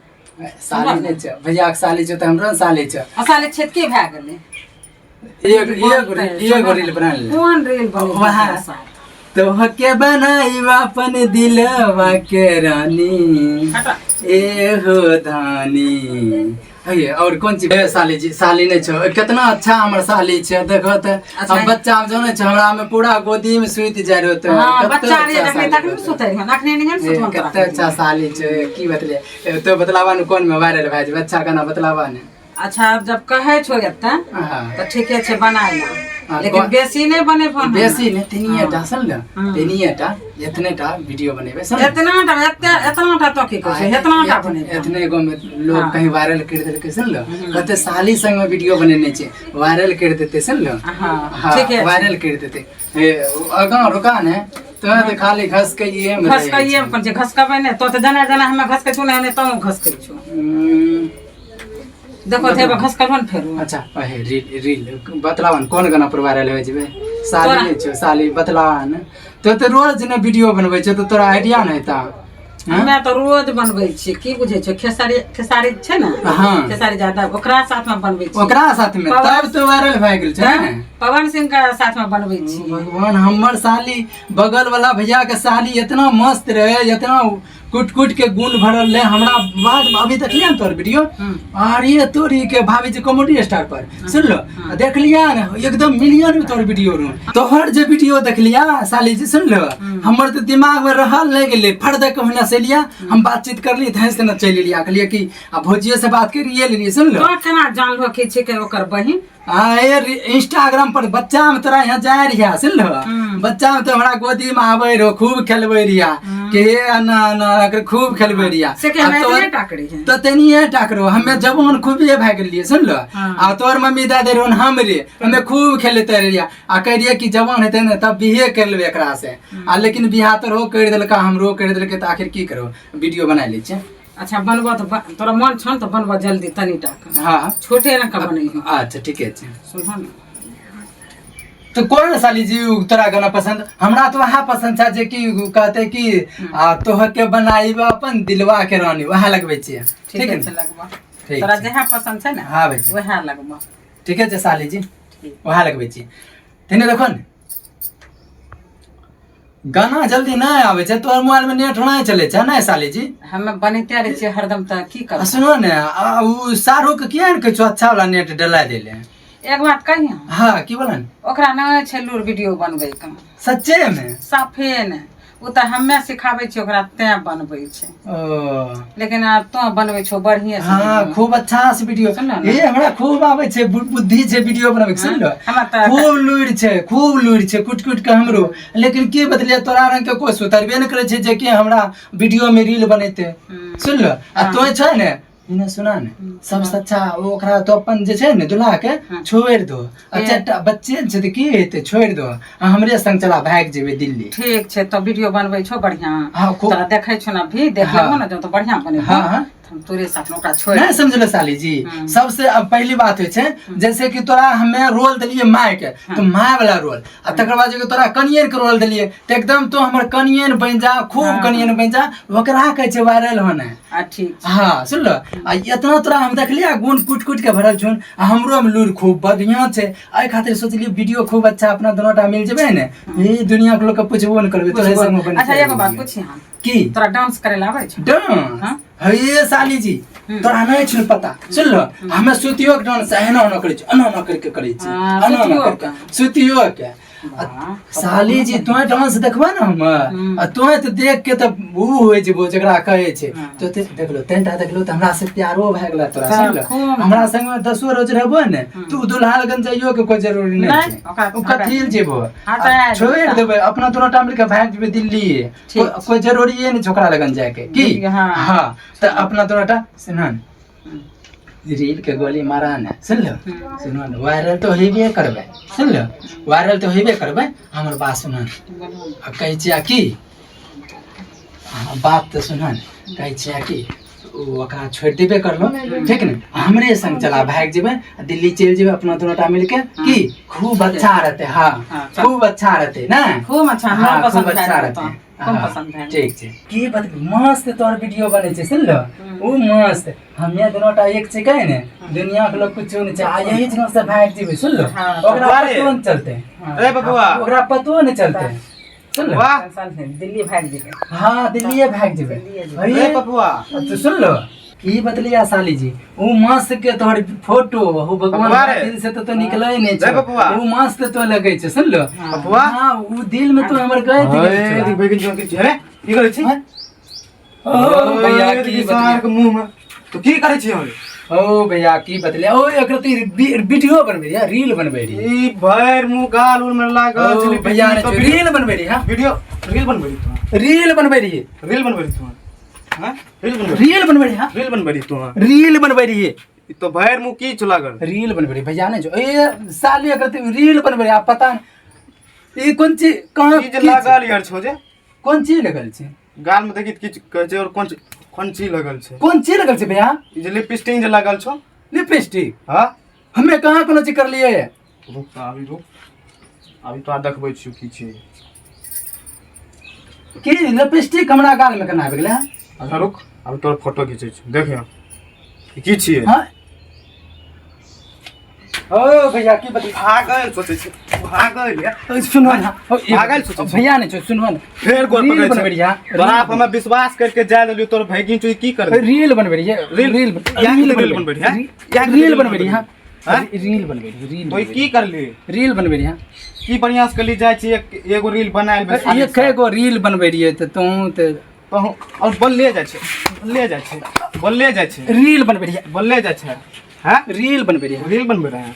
साली ने छै भैया के साली छै त हमरा साली छै असाले छेद के भए गेलै एक रील बना ले कोन रील बने तो हके बनाई अपन दिलवा के रानी ए हो धानी है और कौन चीज साली जी साली ने छो कितना अच्छा हमर साली छै देखो त अब बच्चा में जाने छै हमरा में पूरा गोदी में सुइत जा रहो त हां बच्चा रे देखले तक नहीं सुतै है अखने नहीं सुतवा कितना अच्छा साली छै की बतले तो बतलावा न कोन में वायरल भए जे अच्छा गाना बतलावा ने अच्छा जब कहै छो एत्ता त ठीके छै बनाय ना लेकिन बेसी नहीं बने फोन बेसी ने तनिएटा सुन ल तनिएटा इतनेटा वीडियो बनेबे सुन इतनाटा तो की कहै इतनाटा बने इतने गो में लोग कहीं वायरल कर देलके सुन लो कहते साली संग में वीडियो बनेने छै वायरल कर देते सुन लो हां ठीक है वायरल कर देते अगा रुका ने तो खाली घस के ये में कोन छै घसकबै ने तो जना हम घसकै छु ने तो घसकै छु देखो थे घसकबन फेर अच्छा है रील बतलावन कोन गाना पर वायरल होय जेबे साली ने छो साली बतलावन तो रोज ने वीडियो बनबै छै तो तोरा आइडिया नै था हमे तो रोज बनबै छी की बुझै छ खेसारी छै ना खेसारी ज्यादा ओकरा साथ में बनबै छी ओकरा साथ में तब तो वायरल भए गेल छै ने पवन सिंह के साथ में बनबै छी भगवान हमर साली बगल वाला भैया के साली इतना मस्त रहे इतना कुट के गुण भरल ले हमरा बाद में अभी देखलिया तोर वीडियो अरे तोरी के भाभी जी कॉमेडी स्टार पर सुन लो देख लिया ना एकदम मिलियन में तोर वीडियो रू तोहर जे वीडियो देख लिया साली जी सुन लो हमर तो दिमाग में रहल नहीं गेले फट दे कहना से लिया हम बातचीत कर ली धैस से न चल लिया कहलिए कि भौजियो से बात करिए लेलिए सुन लो केना जानलो कि छै के ओकर बहिन इंस्टाग्राम पर बच्चा में तोरा यहाँ जाय रिया सुन लो बच्चा में तो हमरा गोदी में आवे रहो खूब खेलबे रिया के ना खूब खेलबे रिया तो तनिए टाकरो हमें जवान खूबे भए गेलिए सुन लो आ तोर मम्मी दादी रहो हमरे हमें खूब खेलते रिया आ कह रिया कि जवान हेते ने तब बिहे कर लेबे एकरा से आ लेकिन बिहा तोरो कर देलका हमरो कर देलके त आखिर की करो वीडियो बना ले छै अच्छा बनबो तो तोरा मन छन तो बनबो जल्दी तनीटा हां छोटे न का बनै अच्छा ठीक है सुन तो कौन साली जी तोरा गाना पसंद हमरा तो वहाँ पसंद था जे कि कहते कि तोहर के बनाई अपन दिलवा के रानी वहाँ लगबै छियै ठीक है लगबा तोरा जहाँ पसंद छै ना हां भाई वहाँ लगबा ठीक है साली जी वहाँ लगबै छियै तने देखो न गाना जल्दी ना आवे छै तोर मोबाइल में नेट नहीं चले छै ना साली जी हमे बनैते रहे छियै हरदम त की कर सुनो ने उ शाहरुख के किया ने अच्छा वाला नेट डला देले एक बात कहिया हां की बोलन ओकरा न छै लूर वीडियो बनबै के सच्चे में साफे ने उ त हमे सिखाबै छी ओकरा ते बनबै छै लेकिन तो बनबै छो बढ़िया से हां खूब अच्छा से वीडियो ए हमरा खूब आबै छै बुद्धि छै वीडियो बनाबै के सुन लो खूब लूर छै कुट के हमरो लेकिन की बतलिया तोरा रंग के कोई सुतरबे न करे छै जे कि हमरा वीडियो में रील बनेते सुन लो आ तो छै ने इने सुना ने सबसे अच्छा ओकरा तो अपन जे छै ने दुल्हा के छोड़ दो अच्छा बच्चे छै त की हेते छोड़ दो हमरे संग चला भाग जेबे दिल्ली ठीक छै तो वीडियो बनबै छो बढ़िया तोरा देखै छो ना भी देख लेबो ना तो बढ़िया बनेबो हम तोरे से अपना ओकरा छोड़ नहीं समझलो साली जी। सबसे अब पहली बात होय छै जैसे कि तोरा हमे रोल देलिए माय के तो माय वाला रोल आ तकर बाद जे तोरा कनियन के रोल देलिए तो एकदम तो हमर कनियन बन जा, खूब कनियन बन जा, ओकरा कहै छै वायरल होना। ठीक हाँ सुन लो आ इतना तोरा हम देखलिए गुण कुट कुट के भरल छुन आ हमरो में लूर खूब बढ़िया छै। एहि खातिर सोचलिए वीडियो खूब अच्छा अपना दोनोटा मिल जेबे ने ई दुनिया के लोग के पूछबो न करबे तोरे संग में बन। अच्छा एगो बात पूछी हम की तोरा डांस करे ला आबै छै? डांस हे साली जी तोरा नहीं छुन पता सुन लो हमें सुतियो के डांस एना ओना करे छै, एना ओना करके करे छै, एना ओना करके सुतियो के। साली जी तोय डांस देखबा ना हम तोय तो देख के तो ऊ होय जेबो जकरा कहे छै तो देखलो तंटा देखलो त हमरा से प्यारो भ गेला तोरा सुन हमरा संग में 10 रोज रहबो ने तू दुल्हा लगन जाइयो के कोई जरूरी नहीं छै। ओ कथिल जेबो छोड़ देबे अपना दोनों टाइम के भाग जेबे दिल्ली कोई जरूरी नहीं छोकरा लगन जाए के की। हां त अपना दोनों सुनन रील के गोली मारा ने सुन लो सुन वायरल तो हेबे करबे सुन लो वायरल तो हेबे करबे। हमर बात सुनन कहै छिया की बात तो सुनन कहै छिया की ओकरा छोड़ देबे करलो ठीक ने हमरे संग चला भाग जेबे दिल्ली चल जेबे अपना दोनोटा मिलके की खूब अच्छा रहते। हाँ खूब अच्छा रहते ना खूब अच्छा हाँ, पसंद खूब अच्छा रहते कम पसंद है। ठीक छै की बात मस्त तोर वीडियो बनै छै सुन लो ओ मस्त हमे दोनोटा एक छै कहे ने दुनिया के लोग कुछ नहीं छै आ यही जगह से भाग जेबे सुन लो ओकरा पतो नहीं चलते। ए बबुआ ओकरा पतो नहीं चलते सुन लो वाह दिल्ली भाग जेबे। हाँ दिल्ली भाग जेबे। ए बबुआ तो सुन लो की बतलिया साली जी वो मस्त के तोहर फोटो वो भगवान के दिल से तो निकले ही नहीं छै वो मस्त तो लगे छै सुन लो बबुआ। हाँ वो दिल में तो हमर गए ए बेगिन जोन की छै की करे छी? ओ भैया की सार के मुंह में तो की करे छी हम? ओ भैया की बतलिया ओ एकरा ती वीडियो बनबे रे रील बनबे रे ई भैर मुंह गाल उल में लागल ओ छली भैया ने रील बनबे रे। हां वीडियो रील बनबे तू रील बनबे रे रील बनबे तू हां रील बनबे रे। हां रील बनबे तू रील बनबे रे ई तो भैर मुंह की छ लागल रील बनबे रे भैया ने जो ए साली एकरा ती रील बनबे रे आप पता ई कोन चीज कहां ई जे लागल यार छो जे कोन चीज लगल छै गाल में देखित किछ कहै छै और कोन चीज लगल छै? कोन चीज लगल छै भैया? ई जे लिपस्टिक जे लागल छो लिपस्टिक। हां हमे कहां कोनो चीज कर लिए रुक अभी तो देखबै छी की छै की लिपस्टिक हमरा गाल में केना आबि गेलै? अच्छा रुक अभी तोर फोटो खींचे छी देखियो ई की छियै? हां ओ भैया की बता भागल सोचे छी भागल या सुनवा ना भागल सोचे छी भैया ने सुनवा ना फेर गोल रील पकड़े बनबे छै रे। तोरा आप हमें विश्वास करके जा देलियो तोर भैगिन चोई की करबे? रील बनबे रे रील रील बनबे रे रील बनबे रे। हां रील बनबे रे रील तो की करली? रील बनबे रे। हां की बढ़िया से कली जाय छी एगो रील बनाएल बे ये कएगो रील बनबे रिए त तू त और बोलले जाय छै बोलले जाय छै रील बनबे रे बोलले जाय छै। हां रील बनबे रे रील बनबे रहे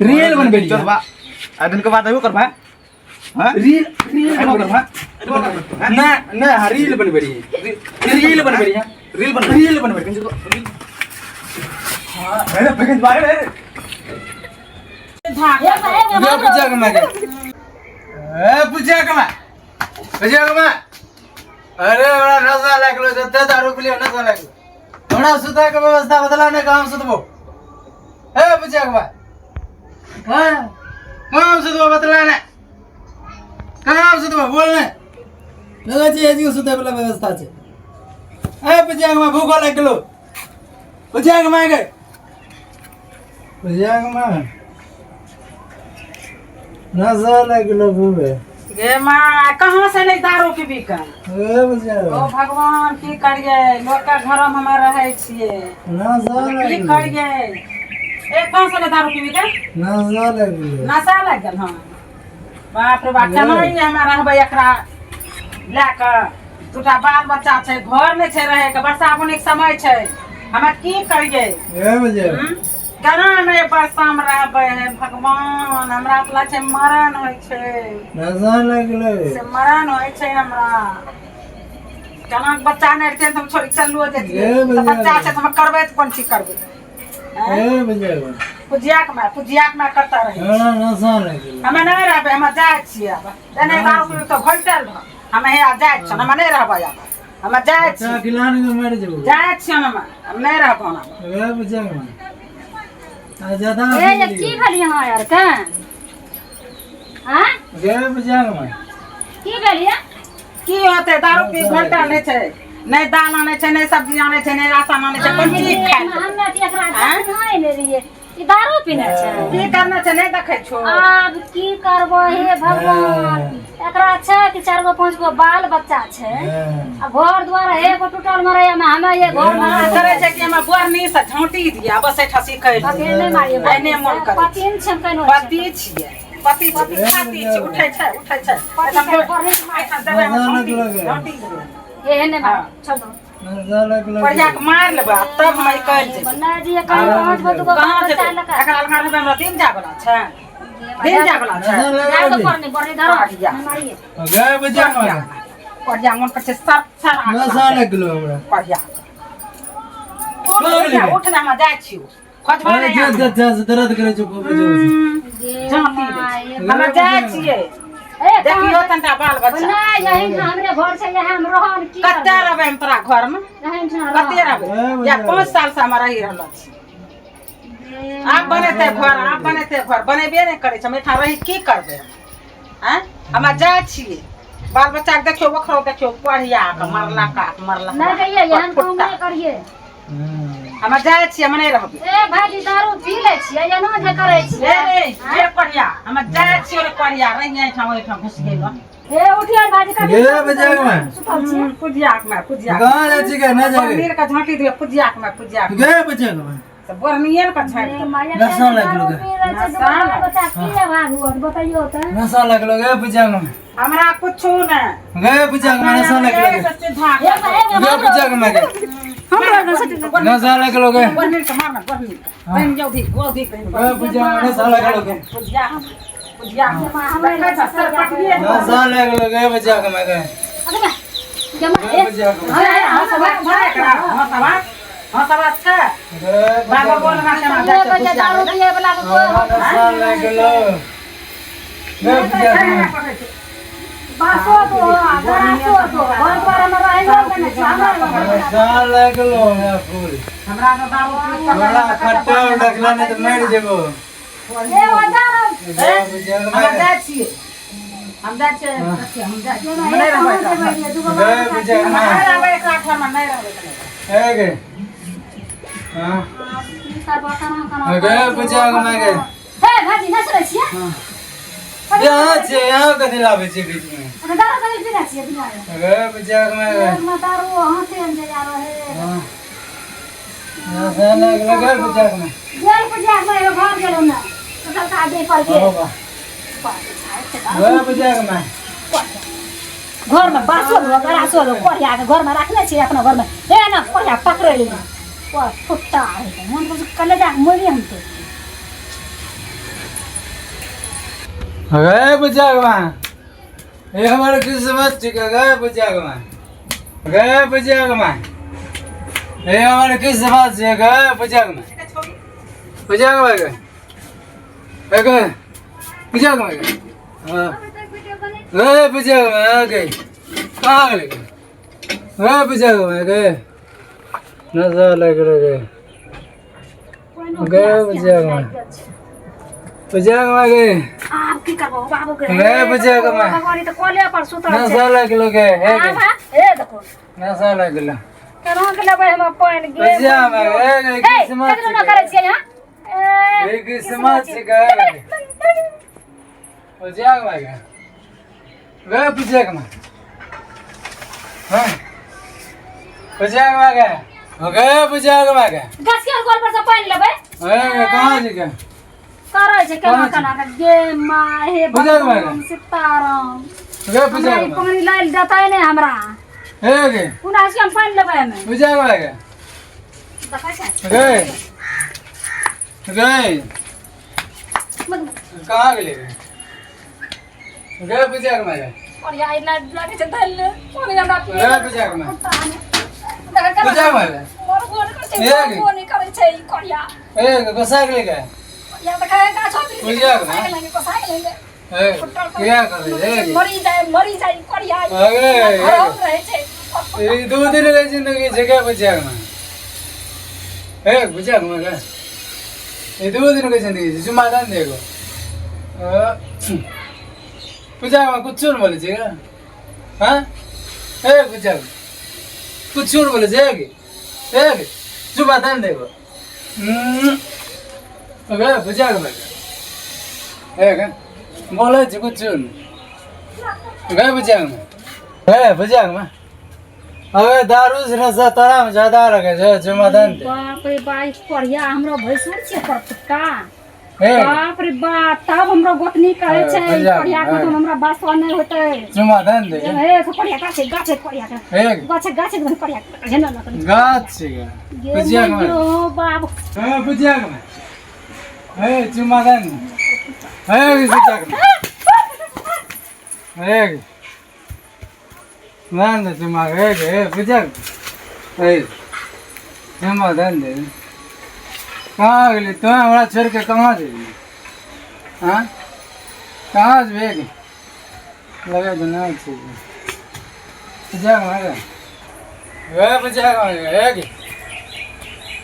रील बनबे रे चलबा आ दिन के बाद आइयो करबा। हां रील रील आइयो करबा करबा ना ना रील बनबे रे रील बनबे रे। रील बनबे रे। हां अरे भगन बाहर रे ये पूजा कमा के ए पूजा कमा अरे बड़ा नशा लागलो जते दारू पी लियो नशा लागलो हमरा सुता के व्यवस्था बदला ने काम सुतबो ए पूजा कमा हां काम सुतबो बदला ने काम सुतबो बोल ने लगा छी एजी सुते वाला व्यवस्था छे ए पूजा कमा भूख लागलो पूजा कमा के पूजा कमा नशा लागलो भूबे गे माँ कहाँ से नहीं दारू के बिका? ए बुझा ओ भगवान की करिए लोग के घर में हमें रहे छिए नशा की लागलो करिए ए कहाँ से नहीं दारू के बिका? नशा लागलो नशा लग गल। हाँ बाप रे बाप केना ही हमें रहबै एकरा लेके दूटा बाल बच्चा छै घर नहीं छै रहे के वर्षा बुनी के समय छै हमें की करिए? ए बुझा केना नहीं वर्षा में रहबै है भगवान हमरा तो लागे छै मरण होय छै नशा लागलो से मरण होय छै हमरा केना बच्चा नहीं रहते तो हम छोड़ चललो जेतिए तो बच्चा छै तो हम करबै तो कोन चीज करबै? ए बुझा पुजिया के मैं करता रही नशा लागलो हमें नहीं रहबै हमें जाए छिए अब एने गाँव तो घटल रह हमें यहाँ जाए छ हमें नहीं रहबै अब हमें जाए छी खिलाने के मर जेबो जाए छी हमें अब नहीं रह पाना गे बुझाग मां आ ज्यादा ए ये की भेल यहाँ यार के हां गे बुझाग मां की भेल ये की होते दारू पी घंटा नहीं छे नहीं दाल आने छे नहीं सब्जी आने छे नहीं राशन आने छे कोन चीज खाए हमे एकरा नहीं ले रहिए ई दारू पीने छै की करना छे नहीं देखे छो आब की करबो हे भगवान एकरा छै कि 4 गो 5 गो बाल बच्चा छै आ घर द्वार एगो टूटल मरे हमे ये घर मना करे छे कि हम बोरनी से झांटी दिया बस ऐठा सीखे पति नहीं मारिए नहीं मन करे पति छै कनो पति छिए पति खाती छै उठै छै एकदम ऐठा देबे झांटी देबे ये नहीं मार छोड़ दो नजर लगलो बढ़िया के मार लेबा तब हम ई कर जे बन्ना जी कहीं पहुंच गो दुगो कहां बच्चा जेबे लगा एकरा लगा में हमरा दिन जागला छै दिन जागला छै जाओ तो करने बड़े धरो बढ़िया। मारिए गे बुझाग मां बढ़िया मन कर सब सारा नजर लगलो हमरा बढ़िया लगले उठना हम जाय छियो खोज भरे अरे जे दर्द करे छो को बजे झांटी दे हम जाय छियै ए देखियो तंटा बाल बच्चा ना यही हमरे घर से यही हम रहन की कते रहबे हम तोरा घर में यही कते रहबे या 5 साल से हम रही रहल छी आप बनेते घर बनेबे नहीं करे छै हम रही की करबे हैं हम जाय छियै बाल बच्चा के देखियो ओकरो देखियो पढ़िया के मरला नहीं कहिए यहन काम नहीं करिए हम जाय छियै हम नहीं रहबे ए भाजी दारू पी ले छियै या ना जे करे छियै ए पढ़िया हम जाय छियै रे पढ़िया रही ठाम ओइ ठाम घुस गेल ए उठिया भाजी का गे बुझाग मां सुतल छी पुजिया के कहां जा छी के न जागे नीर का झांटी दे पुजिया के गे बुझाग मां सब बरनियर का छाड़ ए दे माया नशा लगलो गे बच्चा की है भागु बताइयो त नशा लगलो गे बुझाग मां हमरा कुछो न गे बुझाग मां नशा लगलो गे गे बुझाग मां गे नशा लगलो गे बरनियर के मारना बरनियर बन जाओ दी वो दी गे बुझाग नशा लगलो गे पुजिया सर पटिए नशा लगलो गे बुझाग मां गे जमा गे बुझाग मां हां सब भरे करा हां सब अच्छा गे बाबा बोल ना के ये बच्चा दारू पिए वाला को नशा लगलो गे बुझाग मां बासो तो गरासो तो घर पर में रहेंगे ने हमरा नशा लगलो है फूल हमरा तो दारू बड़ा खट्टा डकला ने तो मर जेबो ए वजार गे बुझाग मां हम जाय छियै हम जाय छियै हम जाय छियै नहीं रहबै गे बुझाग मां नहीं रहबै एक आठ में नहीं रहबै है गे हां गे बुझाग मां गे हे भाजी नसरे छियै यहाँ छे यहाँ कथी लावे छे बीच में अरे दारू कहीं पीना छियै दुनिया गे बुझाग मां गे में दारू हाथे में जा रहे हां नशा लगलो गे बुझाग मां जेल पर जा मैं घर गेलो ना तो सरकार दे पर के हो बा गे बुझाग मां घर में बासो लो गरासो लो कोरिया के घर में रखने छियै अपना घर में ए ना कोरिया पकड़ ले ओ फुट्टा है मन को कले जा मोली हम तो गे बुझाग मां ये हमारे किस्मत छिके गे बुझाग मां गे बुझाग मां ये हमारे किस्मत छिके गे बुझाग मां बुझाग मां गे गे बुझाग मां गे हां गे बुझाग मां गे कहां गेले गे बुझाग मां गे नशा लगलो गे गे बुझाग मां बुझाग मां गे आप की करबो बाबू के गे बुझाग मां भगवानी तो कोले पर सुतल छै नशा लगलो गे हे गे ए देखो नशा लगलो केना के लेबै हम पानी गे बुझाग मां गे ए किस्मत कतनो न करे छियै यहां ये किस्मत छिके बुझाग मां गे गे बुझाग मां हां बुझाग मां गे बुझाग मां गे गसिया गोल पर से पानी लेबै ए कहां छिके करे छै केना केना के गे मां हे बुझाग मां भगवान सीताराम गे हमरा बुझाग ई मां पानी लाइल देतै नै हमरा हे गे उना से हम पानी लेबै हमें बुझाग मां गे देखै छै गे गे कहां गेले गे बुझाग मां गे और या इला लागे छै धल पानी हमरा गे बुझाग मां बुझाग मां गे मोर गोल कर छै ए गे। पानी करे छै ई कोरिया ए गोसा गेले गे या त खाए का छोड़ी बुझाग मां लगे को साइकिल लगे ए क्या कर रे गे मरी जाए कोरिया अगे आराम रहे छै ये दो दिन के जिंदगी जगह बुझाग मां ए बुझा मगा ये 2 दिन की जिंदगी है समाधान देखो बुझा में कुछ और बोले छे हां ए बुझा कुछ और बोले छे ए समाधान देखो अबे बुझा मगा ए का बोले छे कुछ और गए बुझा में ए बुझा में હવે દારૂ જ રસા તારા જ્યાદા લાગે છે જમાદાન बाप रे बाप पढ़िया हमरो भैंसुर छे पर कुत्ता ए बाप रे बाप तब हमरो गोतनी कहे छे पढ़िया के तो हमरा बासवा नहीं होते जमादान दे ए पढ़िया गाछे पढ़िया ए गाछे एकदम पढ़िया हेना ना गाछ छै बुझिया में ओ बाप ए बुझिया में ए जमादान ए बुझिया में ए मान दे दिमाग ए बुझा ए जमादान दे कहाँ गेली तो हमरा छोड़ के कहाँ जेबी हाँ कहाँ जेबी लगे तो ना छै बुझा मारे ए बुझा मारे ए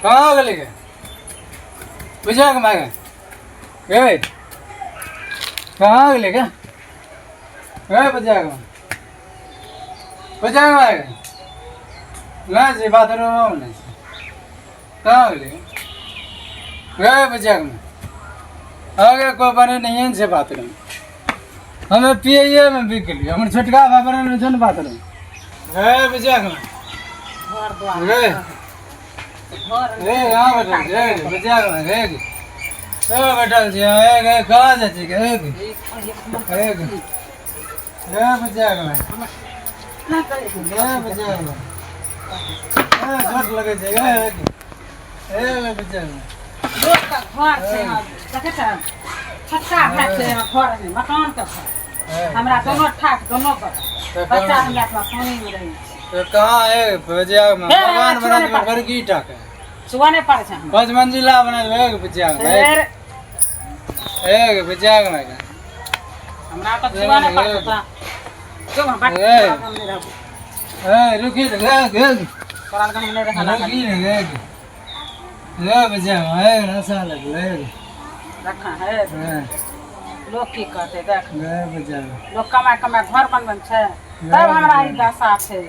कहाँ गेली के बुझा मारे ए कहाँ गेली के ए बुझा बुझा मारे ना जी बाथरूम में कहाँ गेली गए बुझा में आगे कोई बने नहीं है से बाथरूम हमें पिए में बिक गई हमारे छोटका बाबा ने जोन बाथरूम गए बुझा में गए ए यहाँ बैठल गए बुझा में गए बैठल छी गए कहाँ जा छी गए बुझा में बुझा में झट लगे छै गए बुझा में लोग का घर छै देखे छ छक्का भाग छै घर में मकान का घर हमरा दोनों ठाक दोनों पर बच्चा हमरा का पानी में रही तो कहाँ है भजिया में भगवान बना के बरकी टाक है सुवाने पर छै 5 मंजिला बना दे भजिया में एक भजिया में हमरा तो सुवाने पर था जो हम बात नहीं रहबो ए रुकी रे कराल का नहीं रहला रुकी रे ले भजिया में नशा लग ले रखा है लोग की कहते देख ले भजिया लोग कमाय घर बनबन छै तब हमरा ई दशा छै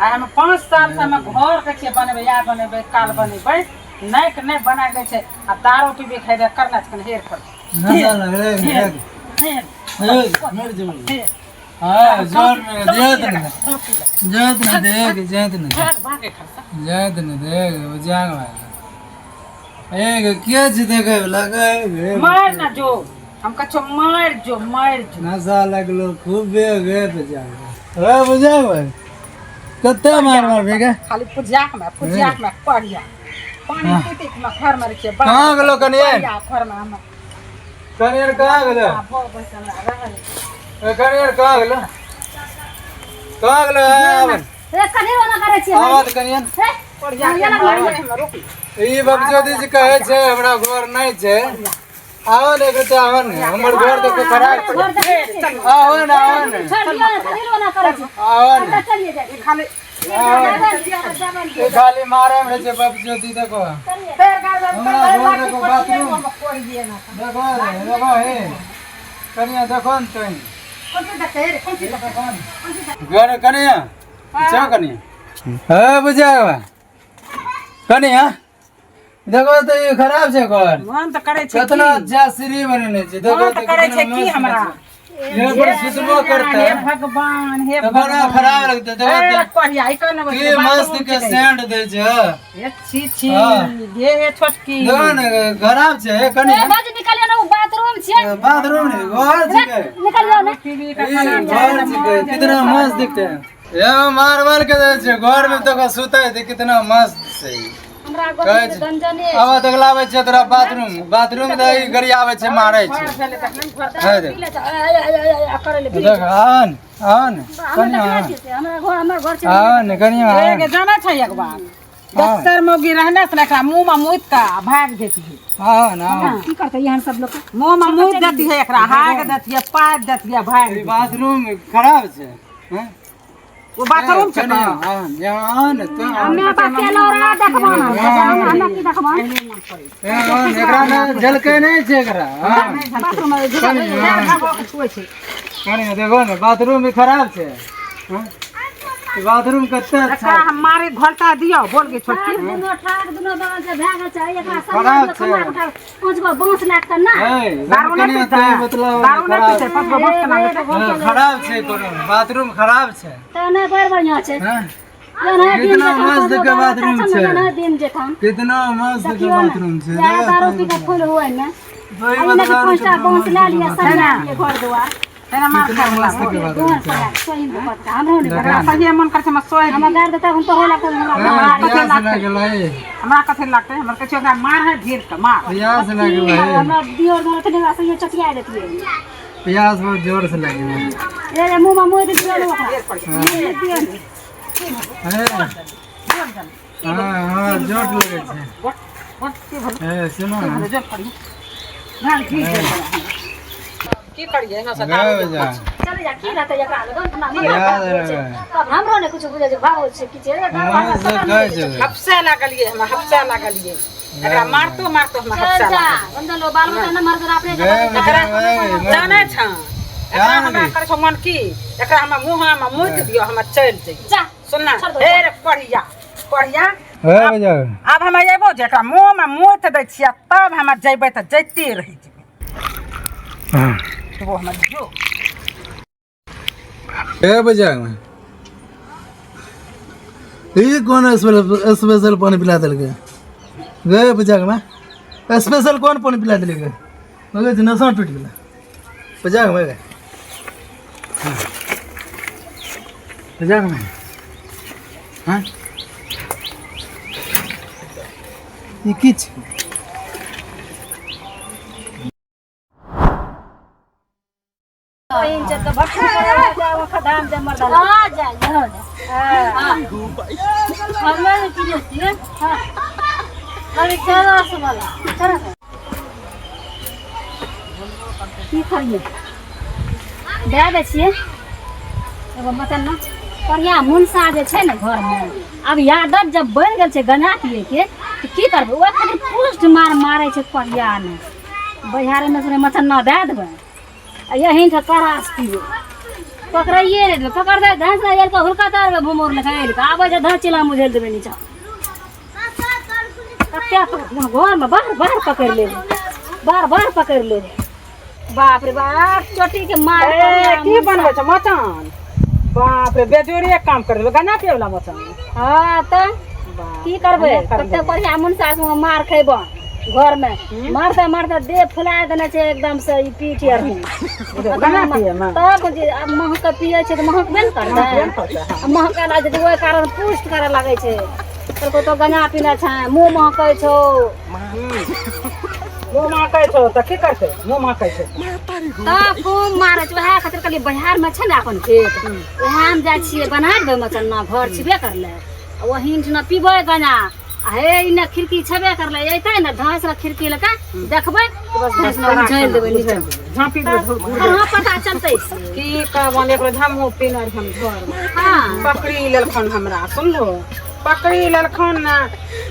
आ हम 5 साल से हम घर के छियै बनेबै या बनेबै काल बनेबै नहीं के नहीं बना दै छै आ दारू पीबे खाइ दे करना छै हेर पर नशा लग ले मर जो हां जोर में जात न भागे खा जात न दे भजिया में एक क्या जी देखे लगे मार ना जो हम कछो मार जो नशा लगलो खूब गे भजिया ए भजिया में कत्ते मार बेगा खाली पुजाक में पड़िया पानी पीते में घर में रखे कहाँ गेलो कनिया घर में हम कनिया कहाँ गेलो भो बैसल रहल कनिया कहाँ गेलो आवन ए कने वाला करे छी आवाज कनिया पड़िया के रोकी ई बबजोदी जी कहे छे हमरा घर नहीं छे आवन एक तो आवन हमर घर तो खराब आवन छोड़ दियो ना कने वाला करे छी आवन चलिए जाए खाली ये खाली मारे में छे बबजोदी देखो पैर गाल देखो बाथरूम पड़ दिए ना देखो हे कनिया देखो न तो कौन सी देखते रे कौन सी देखते घर कनिया चलो कनिया ए बुझा कनिया देखो तो ये खराब छे घर मन तो करे छै कितना अच्छा सीढ़ी बनने छे देखो मन तो करे छै की हमरा ये पर सुतबो करता हे भगवान हे तो बड़ा खराब लगता देखो पढ़िया ई कोन ये मस्त के सेंट दे छे ये छी ये छोटकी देखो न खराब छे कनिया बाज निकालियो ना बाथरूम छे बाथरूम नहीं घर छे निकालियो ना टीवी का ये घर छे कितना मस्त दिखते हैं ये मार्बल के दे छे घर में तो सुते थे कितना मस्त छे हमरा गोटे गंजने अब तक लावे छे तोरा बाथरूम दे गड़ी आवे छे मारे छे है देख करे ले देख आन कनिया हमर घर छे आन कनिया एक जाना छै एक बार दस्तर मोगी रहने से एकरा मुंह में मुइत का भाग देती है आन की करते यहाँ सब लोग मुंह में मुइत देती है एकरा हाग देती है पाद देती है भाग बाथरूम खराब छे हैं वो बाथरूम छै कनिया, कहाँ हाँ, यहाँ न तो हमे बकेलो रहा देखबो ना हमे की देखबो यहाँ एकरा न झलकै नहीं छै एकरा हाँ। बाथरूम में छुए छै कनिया देखो न बाथरूम भी खराब छै हाँ? ई बाथरूम कते अच्छा एकरा हम मारे घोलटा दियो बोल के छोटकी दुनो ठाक दुनो बगल से भागल छै एकरा खराब सब छै। उठा पांच गो बांस लाग के ना है दारू कनिया नहीं तो पीता मतलब दारू नहीं खराब पीते पांच गो बस केना लेते हाँ, खराब छै कोनो बाथरूम खराब छै तने बड़ बढ़िया छै हाँ? एना दिन कितना जखन मस्त कोनो के बात बाथरूम छै छै। ना दिन जखन कितना मस्त के देखियो ना बाथरूम छै या दारू पी के फुल हुए ने वही अइने के बता पांचटा बांस ला लिया सब के घर दुआर तेना मार कितना मस्त के बाथरूम दोन छै पड़ा सोई के पता हमरो ने एकरा सही मन कर छै हम सोए हम गाड़ देता हम तो होला कर हाँ, प्यास लगलै हमरा कथे लागते हमरा कहै छै ओकरा मार है ढेर के मार प्यास लगलै हमरा दियोर घर के निवास ये चटिया देतिए प्यास बहुत जोर से लगलै रे मुंह में मोय दियो ओकरा हाँ हाँ जोट लगे छै सुनो की करिए ना गए जा चल जा की रहते एकरा लगन ना याद रहे तब हमरो ने कुछ बुझे भाव छै की छै वहाँ से कहे छै हफ्सा लागलिए हम हफ्सा लागलिए एकरा मारतो मारतो हम हफ्सा जा बंदन लो बाल बच्चा न मर कर अपने गए बजा जाने छ एकरा हमरा कर छ मन की एकरा हम मुंह में मुइत दियो हम चल जई जा सुनना हे रे पढ़िया पढ़िया गए बजा अब हम अयबो जे एकरा मुंह में मुइत दै छियै तब हम जइबै त जइते रहि जेबै वो हम जो गए बजा ये कौन स्पेशल पानी पिला देलकै गए बजा में स्पेशल कौन पानी पिला देलकै मगर नशा टूट गेलै बजा में गए बजा में हाँ ये की छै इन जत भट्टी करे वो खदान से मर डाला आ जा हां हमें की लेती हां अरे चलो वाला चलो की करिए दे दे छिए एगो मतलब ना बढ़िया मुनसा जे छै ने घर में अब यादत जब बन गेल छै गना पिए के तो की करबे ओ खाली पुष्ट मार मारे छै परिया ने बहियारे में से मछन्ना दे देबे यही करास पिए पकड़ाइए रे पकड़ दे धंस यार का हुलका तार में भूमोर में खाइल का आबे जे धंस चिला मुझेल देबे नीचा तब क्या घर में बार बार पकड़ ले बार बार पकड़ ले बाप रे बाप चोटी के मार की बनबै छ मचान बाप रे बेजोरी काम कर देबे गना पे वाला मचान हां त की करबे कते बढ़िया मुनसा से मार खैबो घर में मारता मारता देह फुला देने छै एकदम से ई पीठ आर में गना पिए में तब जे अब महक पिए छै त महक बेन करतै महक ला जे ओइ कारण पुष्ट करे लागे छै तो तो गंजा पीना छै मुंह महकै छौ मुंह महकै छौ त की करतै मुंह महकै छै त खूब मारै छै वएह खातिर कहलिए बिहार में छै ने अपन खेत वहाँ हम जाइ छियै बना देबै मचन्ना घर छिबे करले वहीं न पीबै गंजा आ हे इने खिड़की छबे करले एतै ने धस रे खिड़की लका देखबै तो बस धस न झैल देबै नीचे झांपी दे हां पता चलतै की कहबन एकरो झमो पीना हम घर में हां पकड़ी लेलखन हमरा सुनलो पकड़ी लेलखन ना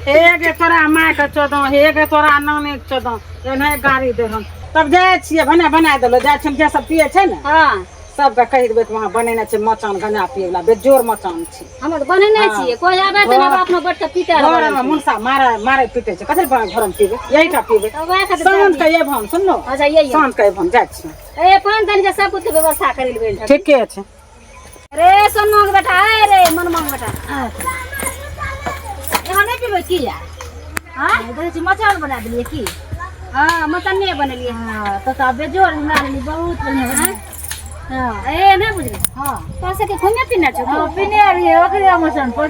हे गे तोरा माय के चोदो हे गे तोरा नानी के चोदो एने गाड़ी दे हम तब जाय छियै बना देलो जाय छियै जे सब पिए छै ने हां सबके कहि देबै वहाँ बनेने छै मचान गंजा पिए वाला बेजोर मचान छै हम त बनेने छियै कोई आबै त ना अपनो बैठ के पीते घर में मुनसा मारे पीटे छै कथि घर में पीबे यही टा पीबे वएह खातिर शाम के ये हम सुनलो अच्छा ये शाम के हम जाय छी ए पान तनी के सब कुछ व्यवस्था करि लेबै ठीके छै रे सोनू के बेटा ए रे मनमा के बेटा यहाँ नहीं पीबे की या हां इधर से मचान बना देलिए की हां मचान नहीं बनेलिए हां तो बेजोर हमरा लिए बहुत बढ़िया है हां ए नहीं बुझली हां तो से के घूमे पीना छ हां पीने आ रही है ओकरे मचान पर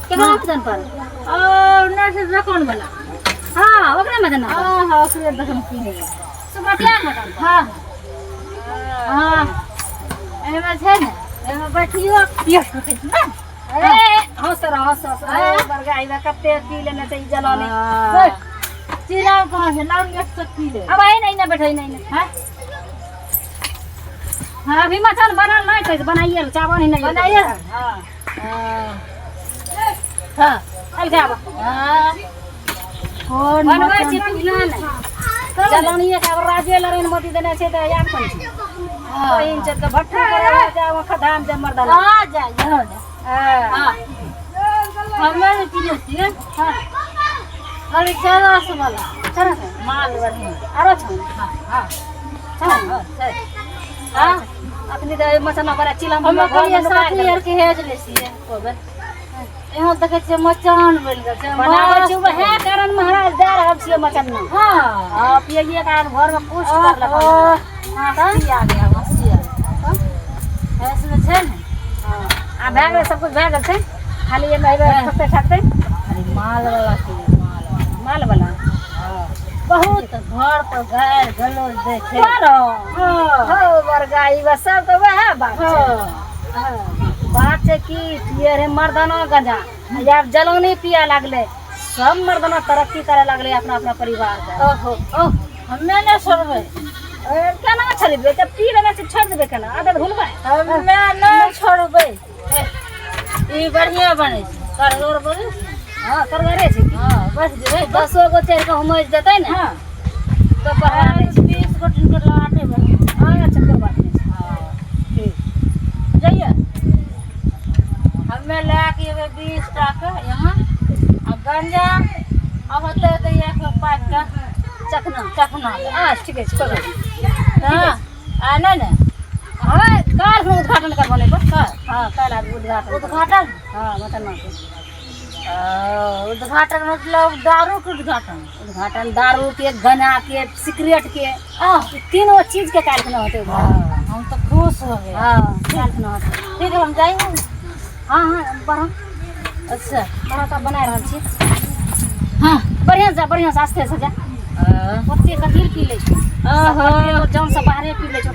केना मचान पर ओ ना से दुकान वाला हां ओकरे मचान हां ओकरे दुकान पीने सुबह मचान हां हां एमे छै ने एमे बैठियो पियो ना ए हंस बरगाई में कते पी लेना चाहिए जलाने चिराव कहां से लाउन एक तक पी ले अब आई नहीं ना बैठई नहीं ना हां हाँ अभी मटन बनल नहीं कैसे बनाइए चावल ही नहीं बनाइए हाँ हाँ चल जाब हाँ और बनबै छी बुझना नहीं जलानिए का राजे लरेन मोती देने छे तो याद कोन छी बहिन छे तो भट्ठू करे जाओ खदान दे मर्दन आ जाइए हां हाँ हमें किने छिए हाँ अरे चरस वाला चरस माल बढ़िया आरो छ हाँ हाँ हाँ हाँ हाँ अपनी दे मचना बड़ा चिलम हम कहलिए साथी यार के हेज ले छिए कोबे यहाँ देखे छिए मचान बन गेल छै बनाबै छी वह कारण महाराज दे रहल छियै मचन में हाँ हां पियलिए कारण घर में पुष्ट करलक हाँ मस्ती आ गया मस्ती आ गया ऐसे छै ने हां आ भए गेल सब कुछ भए गेल छै खाली ये में ठकते ठकते अरे माल वाला छिए माल वाला बहुत घर पर गाय गलोर देखे करो हाँ हो बरगाई बस सब तो वह बात हाँ है बात है कि पिए रे मर्दाना गंजा यार जलौनी पिया लागले सब मर्दाना तरक्की करे लागले अपना अपना परिवार के ओहो ओह हमें न छोड़बै केना छोड़बे त पी लेना से छोड़ देबे केना आदत भूलबै हमें न छोड़बै ई बढ़िया बनै छै करगोर बोले हां करगरे छै हाँ बस जेबै 10 गो चढ़ के हमज देतै ने हाँ तो पढ़ा दे 20 गो टिनकर लगाते बने हां अच्छा कोई बात नहीं हाँ ठीक जाइए हमें ला के 20 टाका यहाँ आ गंजा अब होते तो एक पाँच का चखना हां ठीक है कोई बात नहीं हाँ आ नहीं ना हां काल में उद्घाटन करवाने पर हाँ हां काल आज उद्घाटन उद्घाटन हां मतलब उद्घाटन मतलब दारू के उद्घाटन दारू के गना के सिगरेट के ये तीनों चीज के काल में होते उद्घाटन हम तो खुश हो गए हां काल में होते ठीक है हम जाएंगे हां हां बड़ा अच्छा बड़ा सा बना रहल छी हाँ बढ़िया से आस्ते से जा ओते कथीर पी ले छी ओहो जौन से बाहरे पी ले छी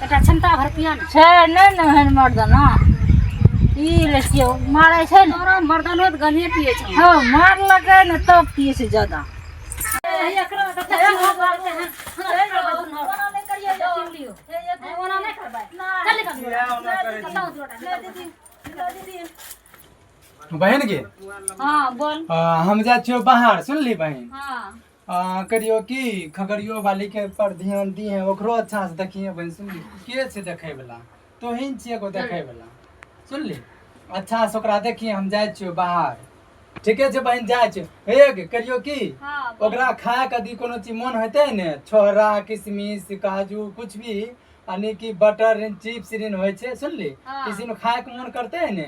कटा क्षमता भर पिया ना छै नहीं न हन मर्दाना पी ले छियो मारे छै न तोरा मर्दानो त गने पिए छ हाँ मार लगे न तब पिए से ज्यादा एकरो त बहन गे हां बोल हम जा छियो बाहर सुनली बहन हां करियो कि खगड़ियो वाली के पर ध्यान दी है ओकरो अच्छा से देखिए बहन सुनली के छै देखे वाला तो हिन छिए को देखे वाला सुनली अच्छा से ओकरा देखिए हम जाय छियो बाहर ठीके छै बहन जाय छै हे करियो कि हां ओकरा खाए कदी कोनो चीज मन हेतै ने छोहरा किशमिश काजू कुछ भी यानी कि बटर चिप्स होइ छै सुनली हाँ। किसी में खाए के मन करते ने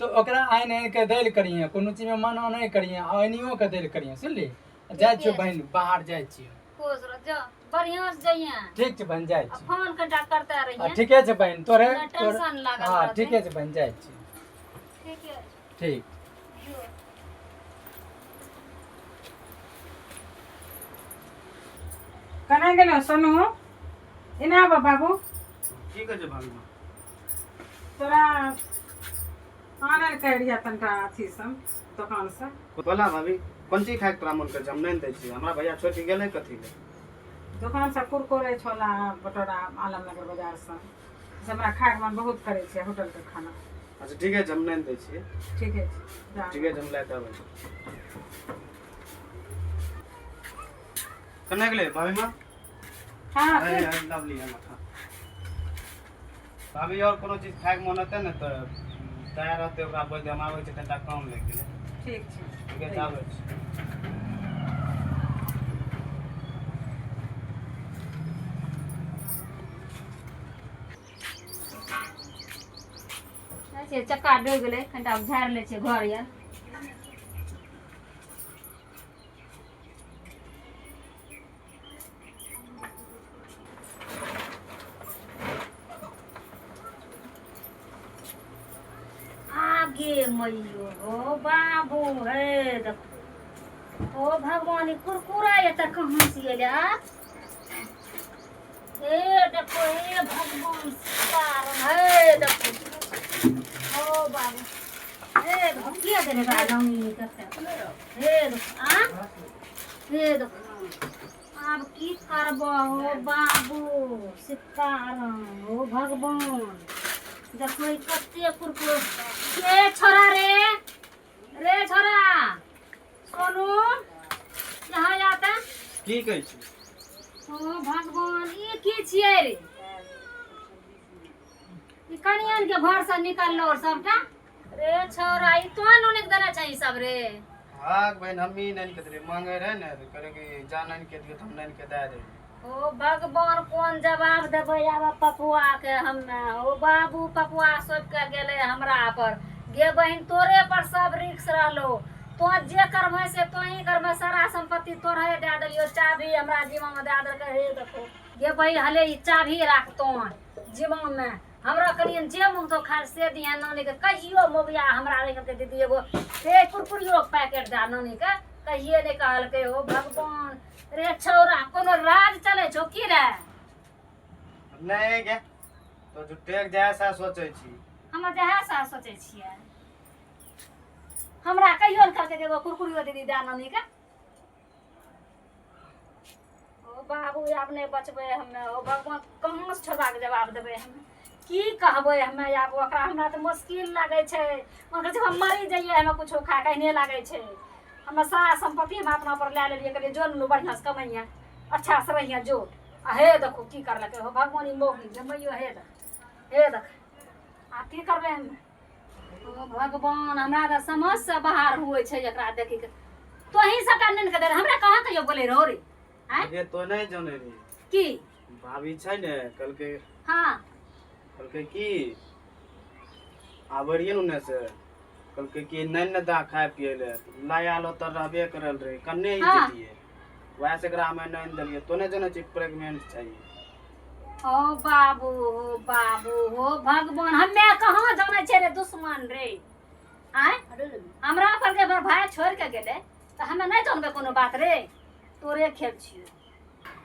तो ओकरा आइन के देल करिए कोनो चीज में मना नहीं करिए आइनियो के देल करिए सुनली जाय छियो बहन बाहर जाय छियो खुश रह जा बढ़िया से जइया ठीक छै बहन जाय छी फोन कंटा करते रहिए ठीके छै बहन तोरे ना टेंशन लागल हाँ रहते। ठीके छै बहन जाय छी ठीक है ठीक कना गेलो सोनू इना बाबू ठीक है भाभी माँ तोरा आनल कर दिया तनका अथी सब दुकान से बोला भाभी कौन चीज खाए के तोरा मन कर हम नहीं दै छी हमरा भैया छोड़ के गेले कथी ले दुकान से कुरकुरे छोला भटोरा आलमनगर बाजार से से हमरा खाए के मन बहुत करे छै होटल के खाना अच्छा ठीक है हम नहीं दै छी ठीक है जा ठीक है हम लेके आबै कने गेले भाभी माँ हाँ अरे लवली है माथा भाभी और कोनो चीज खाए के मन होते ने तो तैयार रहते ओकरा बोल दे हम आबै छै तनिटा कम ले गेले ठीक छै ठीक है आबै छी छै चक्का डूब गेलै कनिटा झाड़ि लै छै घर यार आगे मैयो ओ बाबू हे देखो ओ भगवान ई कुरकुरा ये त कहां से एले ए देखो ए भगवान सीताराम हे देखो ओ बाबू ए भकिया देने का लंगी करते हे देखो आ हे देखो अब की करबो हो बाबू सीताराम हो भगवान देखो ई कते कुरकुर के छोरा रे छोरा सोनू यहाँ आता की कहै छी ओ भगवान ई की छियै रे ई कनियन के घर से निकललो और सबटा रे छोरा ई तो नोने देना चाहिए सब रे हाँ बहन हम ही नहीं कहते मांगे रहे ना तो करे कि जान नहीं के दियो तो हम नहीं के दे दे ओ भगवान कौन जवाब देबै आब पपुआ के हमे ओ बाबू पपुआ सोच के गेले हमरा पर गे बहिन तोरे पर सब रिक्स रहलो तो जे करबै से तो ही करबै सारा संपत्ति तोरे दे देलियो चाभी हमरा जीवा में दे देलकै हे देखो गे बहिन हले ई चाभी राखतो जीवा में हमरा कनियन जे मुंह खा से दिया नानी के कहियो मोबिया हमरा रे के दीदी एगो से कुरकुरियो पैकेट दे नानी के कहिए ने कहल के हो भगवान रे छौरा कोनो राज चले छौ की रे नहीं के तो जुटेक जैसा सोचे छी हम जहे सा सोचे छियै हमरा कहियो न करके एगो कुरकुरियो दीदी दे नानी के ओ बाबू अपने बचबे हमे ओ भगवान कहां से छोड़ा के जवाब देबे हम की कहबै हमे आब ओकरा हमरा त मुश्किल लागे छै ओकरा जब हम मरि जाइए हमे कुछो खा के नहीं लागे छै हम सारा संपत्ति हम अपना पर ले लेलिए कहलिए जोन लो बढ़िया से कमैया अच्छा से रहिया जो आ हे देखो की करलकै हो भगवान ई मोगी जमैयो हे देख आ की करबै हम ओ भगवान हमरा त समझ से बाहर हुए छै एकरा देखि के तो ही सबटा नन के दे हमरा कहां कहियो बोले रहो रे आगे तो नहीं जाने रे की भाभी छै ने कल के हां कल के की आबरियन उन्ने से कल के की नहीं न दा खाए पिए ले लाया लो तो रहबे करल रे कन्ने ही हाँ। देतिए वैसे एकरा में नहीं दलिए तो नहीं जाने छी प्रेग्नेंट चाहिए ओ बाबू हो भगवान हमे कहाँ जाने छे रे दुश्मन रे आय हमरा पर के भाई छोड़ के गेले तो हमे नहीं जानबे कोनो बात रे तोरे खेल छियो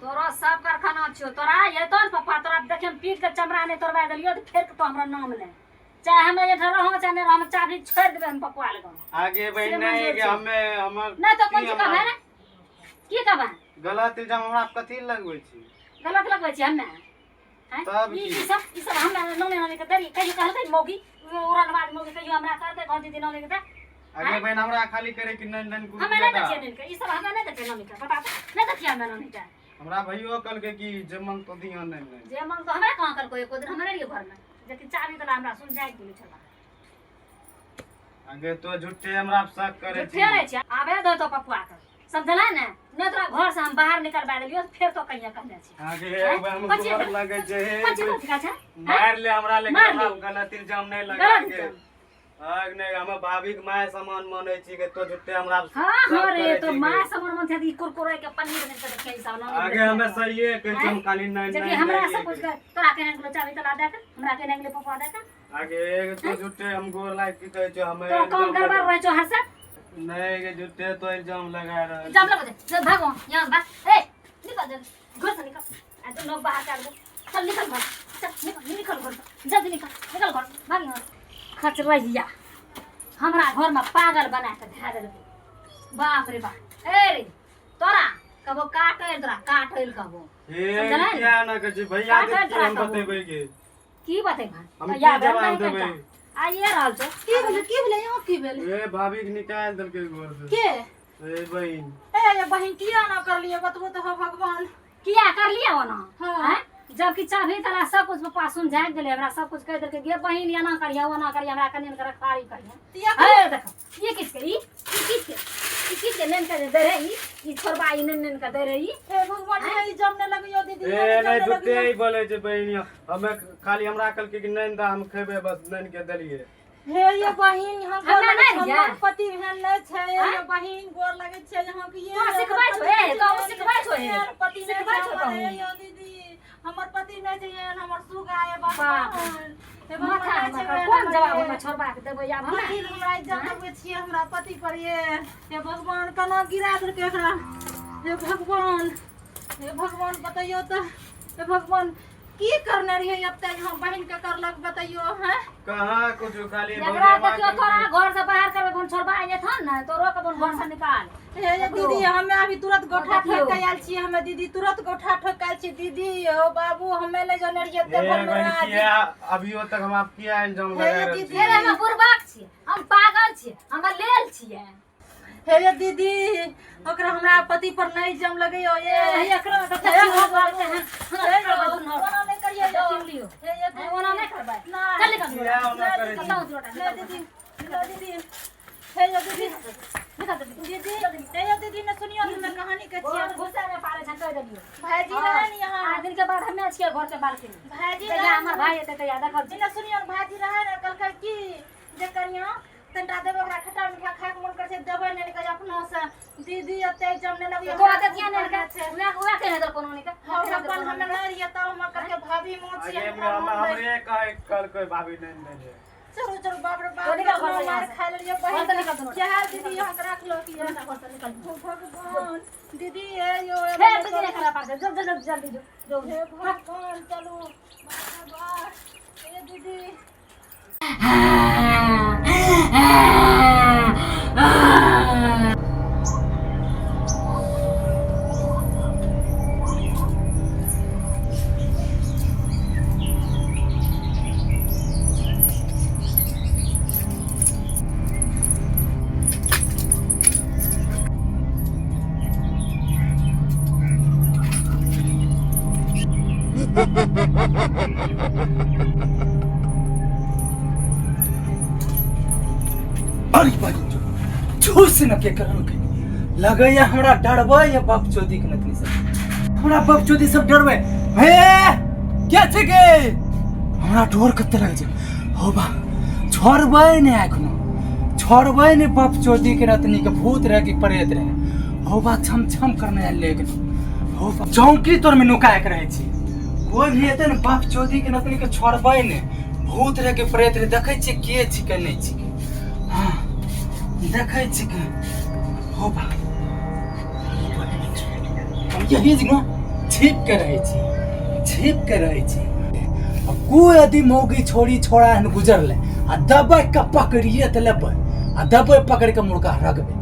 तोरा सब कारखाना छियो तोरा ये तो पप्पा तोरा देखे पीट के चमड़ा ने तोड़वा देलियो तो फेर के तो हमरा नाम ले चाहे हमे ये धर रहो चाहे हम चाबी छोड़ देबे हम पप्पा लग आगे भाई नहीं कि हमें हमर नहीं तो कोन चीज कहबे रे की कहबे गलत इल्जाम हमरा कथि लगबै छी गलत लगबै छी हमे तब ई की? सब हमरा नोने के दरी कहियो कहलकै मोगी ओरन बाद मोगी कहियो हमरा करते कौन दीदी नोने के दे आगे बहन हमरा खाली करे कि नन नन कुछ हमें नहीं देखिए नहीं ई सब हमें नहीं देखिए नोने के पता नहीं देखिए हमें नोने के हमरा भइयो कल के कि जमन तो दिया नहीं जे मन तो हमें कहां कर कोई को दिन हमारे लिए घर में जति चाबी तला हमरा सुन जाय गेल छला आगे तो झूठे हमरा शक करे छी फेरे छ आबे दो तो पपुआ के समझला ने न तोरा घर से हम बाहर निकलबा देलियो फिर तो कहिया कहने छी आगे एक बार हम गोर लगे जे कच्ची तो ठीक है मार ले हमरा ले मार ले। गलत इल्जाम नहीं लगा गलत के इल्जाम। आग नहीं हम भाभी के माय समान माने छी के तो झूठे हमरा हां शक हां रे करे तो छी मां के। समन मन थे कुरकुरे के पनीर में से के सब ना आगे हमें सही है कि हम खाली नहीं जबकि नहीं हमरा नहीं सब कुछ कर तोरा के ने चाबी तला दे के हमरा के ने पपुआ दे के आगे एक तो झूठे हम गोर लाग की कहे छ हमें तो काम करबा रहे छो हर से नहीं के झूठे तो इल्जाम लगा रहे जब लग दे भागो यहां बस ए निकल दे घर से निकल आ तो लोग बाहर कर दो चल निकल घर चल निकल घर जल्दी निकल घर भाग यहां खच रहिया हमरा घर में पागल बना के धै देल बाप रे बाप ए रे तोरा कबो काटल तोरा काटल कबो हे समझला क्या ना के जी भैया काटल के तोरा हम कबो। बतेबै के की बते हम भाई की जवाब देबै आइए रहल छो की भेलै यहाँ की भेलै ए भाभी के निकाल देलकै घर से के ए बहिन ए बहिन किया ना करलिए बतबो तो हो भगवान किया कर लिया वो ना हाँ। हैं? जबकि चाभी तला सब कुछ पप्पा सुन जाग गेले हमरा सब कुछ कह देलकै गे बहिन या ना करिया वो ना करिया हमरा कनिन के रखवारी करिया तिया ए देखो ये किसके किसके लेन के दे रही ई छोरबा ई नेन के दे रही ए भगवान ये जमने लगियो दीदी ए नहीं झूठे ही बोले छै बहिन हमें खाली हमरा कल के नहीं दा हम खेबे बस नहीं के देलिए हे ये बहिन हम हमरा नहीं दिया। हमर पति भेल नै छै ये बहिन गोर लगै छै यहाँ के ये तो सिखबाय छो ए तो सिखबाय छो ए हमर पति नै सिखबाय छो छै तो ये दीदी हमर पति नै छै ये हमर सुगा है बाप। भगवान हे माथा भगवान छै हमर कौन जवाब हम छोरबा के देबै आब हमरा बहिन हमरा इज्जत लगबै छियै हमरा पति पर ये हे भगवान केना गिरा देलकै एकरा हे भगवान बतैयो त हे भगवान की करने रहिए अब तक हम बहन के करलक बतैयो हैं कहां कुछ खाली एकरा देखियो तोरा घर से बाहर करबे कोन छोरबा आइए थन ना तोरो के घर से निकाल हे ये दीदी हमें अभी तुरंत गोठा ठोक के आयल छी हमें दीदी तुरंत गोठा ठोक के आयल छी दीदी ओ बाबू हमें ले जाने रहिए ये देवर में बहनचिया अभी तक हम आप किया इल्जाम लगा रहे दीदी थे हम बुरबाक छियै हम पागल छियै हम लेल छियै हे ये दीदी ओकरा हमरा पति पर नहीं जम लगे हो ये एकरा त ओना नहीं करिए लियो हे ये दीदी ओना नहीं करबै ना चल निकल किया ओना करे छी? ले दीदी ले दीदी हे ये दीदी दीदी हे ये दीदी ने सुनियो मैं कहानी के छियै घुसा में पारे छन कह देलियो भाईजी रहे न यहाँ आ दिन के बाद हमे छियै घर के बालकनी भाईजी ते रहे हमर भाई एते त याद कर जी ने सुनियो भाईजी रहे न कहलकै की जे करियो तंटा देबे ओकरा खट्टा मीठा खाए के मन करे छै देबे नहीं कहे अपनो से दीदी एते जम ने लबियो तोरा त ध्यान नहीं के उहा के नजर कोनो नहीं के हम अपन हमें नहीं रहिए तब हम करके भाभी मोची अरे हमरे कल कोई भाभी नहीं दे चलो चलो बाप रे तो निकल घर बाप से यहाँ मार से। खा लियो घर से निकल दोनों। क्या दीदी यहाँ के रख लो कि ये निकल भगवान दीदी ये यो हे तुझे नहीं करा पाते जल्दी जल्दी जल्दी जो हे भगवान चलो बाबा ये दीदी अरे बाजी झूस न के करन के लगे या हमरा डरबे या बाप चोदी के नतनी सब हमरा बाप चोदी सब डरबे हे क्या छे के हमरा डर कते लगे छै हो बा छोड़बे ने एखनो छोड़बे ने बाप चोदी के नतनी के भूत रह के प्रेत रहे हो बा छम छम करने आले लेकिन हो बा चौकी तोर में नुकाए के रहे छी कोई भी एते न बाप चोदी के नतनी के छोड़बे ने भूत रह के प्रेत रहे देखे छी के छी के नहीं छी हाँ देखै छी के हो बा हम यही जगह छिप के रहे छी अब कोई यदि मौगी छोड़ी छोड़ा हन गुजरले आ दबे के पकड़िए त लेबै आ दबे पकड़ के मुर्गा रगबे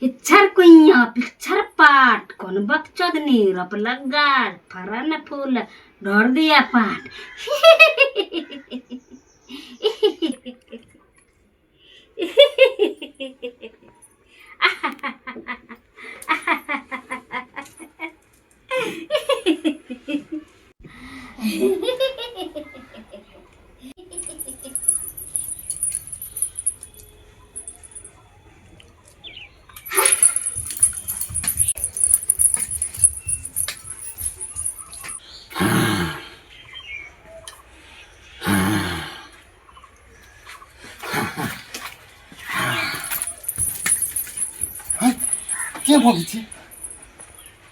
पिक्चर कुइया पिक्चर पाट कौन बकचोदनी रप लगा फरन फूल ढोर दिया पाट के भोगी छी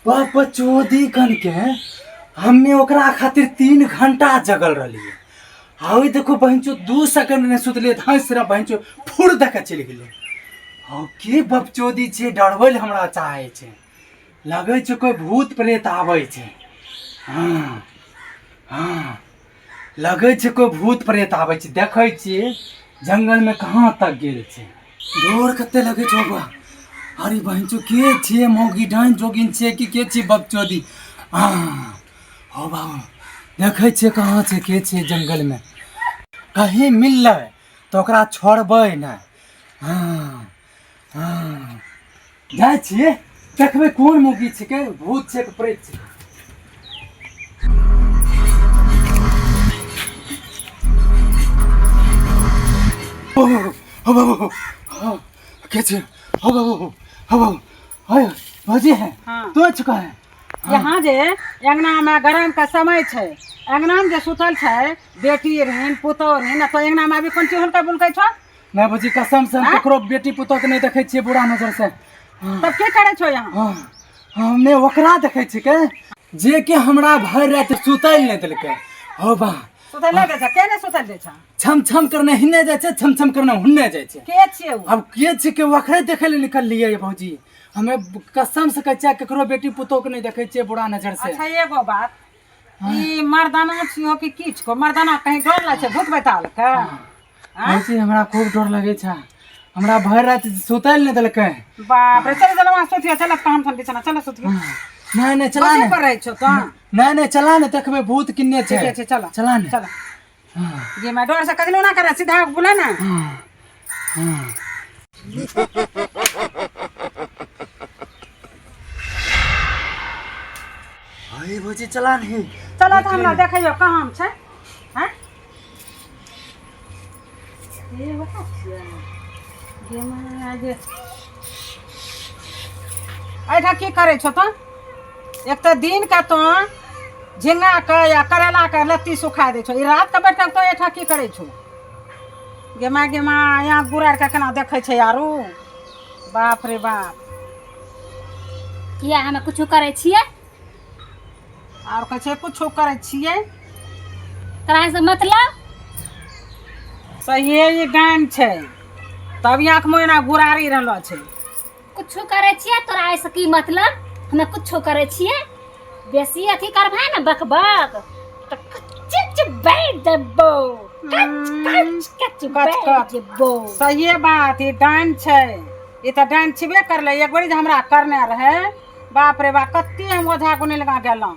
बाप चोदी कन के हमें ओकरा खातिर 3 घंटा जगल रहिए हाउ देखो बहनचो 2 सेकंड ने सुतले धांस रा बहनचो फुड़ दक चल गेले हाउ के बाप चोदी छे डरवल हमरा चाहे छे लगे छे कोई भूत प्रेत आवे छे हां हां लगे छे कोई भूत प्रेत आवे छे देखै छी जंगल में कहां तक गेल छे डोर कते लगे छो बा अरे बहन चो के छे मौगी डाइन जोगिन छे कि के छे बपचोदी हो बाबू देखे छे कहाँ छे के छे जंगल में कहीं मिलले तो ओकरा छोड़बै ना जाय छिए देखबै कोन मौगी छे के भूत छे के प्रेत छे ओ बाबू के छे हो बाबू हो बाबू हाय भौजी है हाँ। तो चुका है यहाँ जे अंगना में गरम का समय छे अंगना में जे सुतल छे बेटी रहन पुतौ रहन तो अंगना में अभी कोन चीज हुनका बुलकै छो मैं भौजी कसम से हम ककरो बेटी पुतौ के नहीं देखे छिए बुरा नजर से तब के करे छो यहाँ हां हमें ओकरा देखे छी के जे के हमरा भर रात सुतैल नहीं देलकै हो बा सुतल नहीं दे छे के ने सुतल दे छे छम छम करने हिन्ने जाय छे छम छम करने हुन्ने जाय छे के छिए उ अब के छे के वखरे देखे ले निकल लिए ये भौजी हमें कसम से कहै छै ककरो बेटी पुतौ के नहीं देखे छिए बुरा नजर से अच्छा एगो बात ई मर्दाना छियो कि किछ को मर्दाना कहीं डर ला छे भूत बैताल के भौजी हमरा खूब डर लगे छै हमरा भर रात सुतैल नहीं देलकै बाप रे चल चल वहां सुतियो चल काम थन बिछना चल सुतियो नहीं नहीं चला कथी पर रह छो तो नहीं नहीं चला ने देखबे भूत किन्ने छै ठीक है चल चला ने चल ये मैं डर से कदलो ना करे सीधा बुला ना अरे भौजी चला नहीं चला तो हमरा देखियो कहाँ छै हैं ये बता छियै ये मैं आज ऐठा की करे छो तो एक तो दिन का तो झिंगा के या करेला के लत्ती सुखा दे छो ई रात के बैठक तो ऐठा की करे छो गेमा यहाँ गुरार के केना देखे छै यारू बाप रे बाप किया हमें कुछ करे छिए और कहे छै कुछो करे छियै तोरा से मतलब सही ये गान छै तब यहाँ के मोना गुरारी रहलो छै कुछ करे छिए तोरा ऐसे की मतलब हमें कुछ करे छिए बेसी अथी करबै ना बकबक तो कच्च बैठ देबो कच बैठ देबो सही बात ये डांन छै ये तो डांन छिबे करले एक बारी जे हमरा करने रहे बाप रे बाप कत्ते हम ओझा गुने लगा गेलौ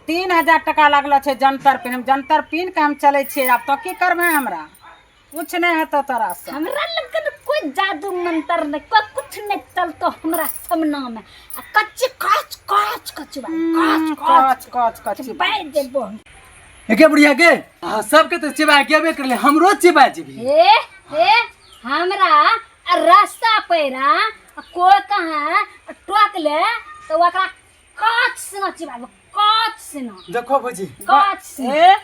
3000 टका लागलो छै जंतर पिन हम जंतर पिन के हम चले छियै अब तो की करबै हमरा कुछ नहीं हेतो तोरा से हमरा लगन कोई जादू मंत्र नहीं कोई कुछ नहीं चलतो हमरा सामना में कच्च काच काच कच कच कच कच बैठ देबो एके बुढ़िया के सबके तो चिबा केबे करले हमरो चिबा जेबी हे हमरा रास्ता पैरा कोई कहाँ टोक ले तो ओकरा काच से न चिबाबो काच से न देखो भौजी काच से ए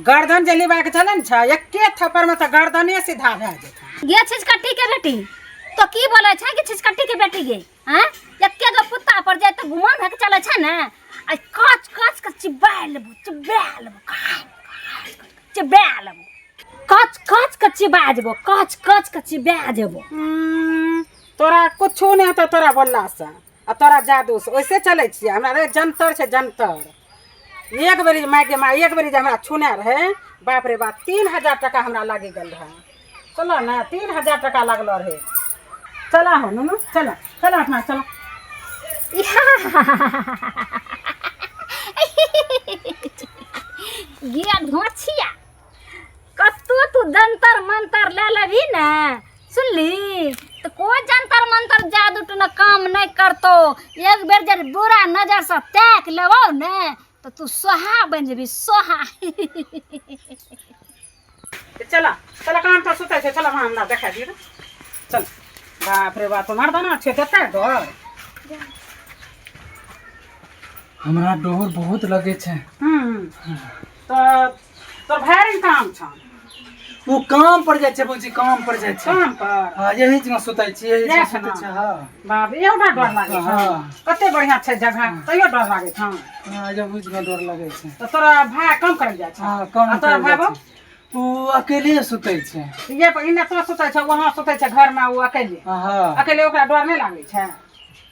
गर्दन जे लेबा के चलन छ एके थप्पड़ में तो गर्दने सीधा भए जेतै ये चीज कट्टी के बेटी तो की बोले छै कि छिचकट्टी के बेटी गे हैं एके गो पुत्ता पर जाय त घुमन भक चले छै ने आ काच काच के चिबा लेबो काच काच के चिबा जेबो काच काच के चिबा जेबो तोरा कुछ नहीं होता तोरा बोलला से आ तोरा जादू से वैसे चले छियै हमरा रे जंतर छै जंतर एक बेरी माय के माय एक बेरी जे हमरा छूने रहे बाप रे बाप 3000 टका हमरा लागी गेल रहे चलो ना 3000 टका लागलो रहे चला हो नुनु चला चला अपना चला गिया ढोछिया कतो तू जंतर मंतर ले लेबी ना सुनली तो कोई जंतर मंतर जादू टू न काम नहीं करतो एक बेर जब बुरा नजर से ताक लेबो ने तो तू सोहा बन जेबी सोहा चला चला काम तो सुते छै चला वहां हमरा देखा दी चल बाप रे बाप तुम्हार दाना छै कते डर हमरा डोर बहुत लगे छै। तो तोर भैरिन काम छ वो काम पर जाय छै बुझी काम पर जाय छै काम पर हां यही जगह सुतै छी यही जगह सुतै छै हां बाप एवढा डर लागे छ कते बढ़िया छै जगह तैयो डर लागे छ हां जब बुझ में डर लगे छै तो तोरा भाय कम कर जाय छ हां काम तोरा भाय बो तू अकेले सुतै छै ये पर इने तो सुतै छ वहां सुतै छ घर में वो अकेले हां अकेले ओकरा डर नहीं लागे छ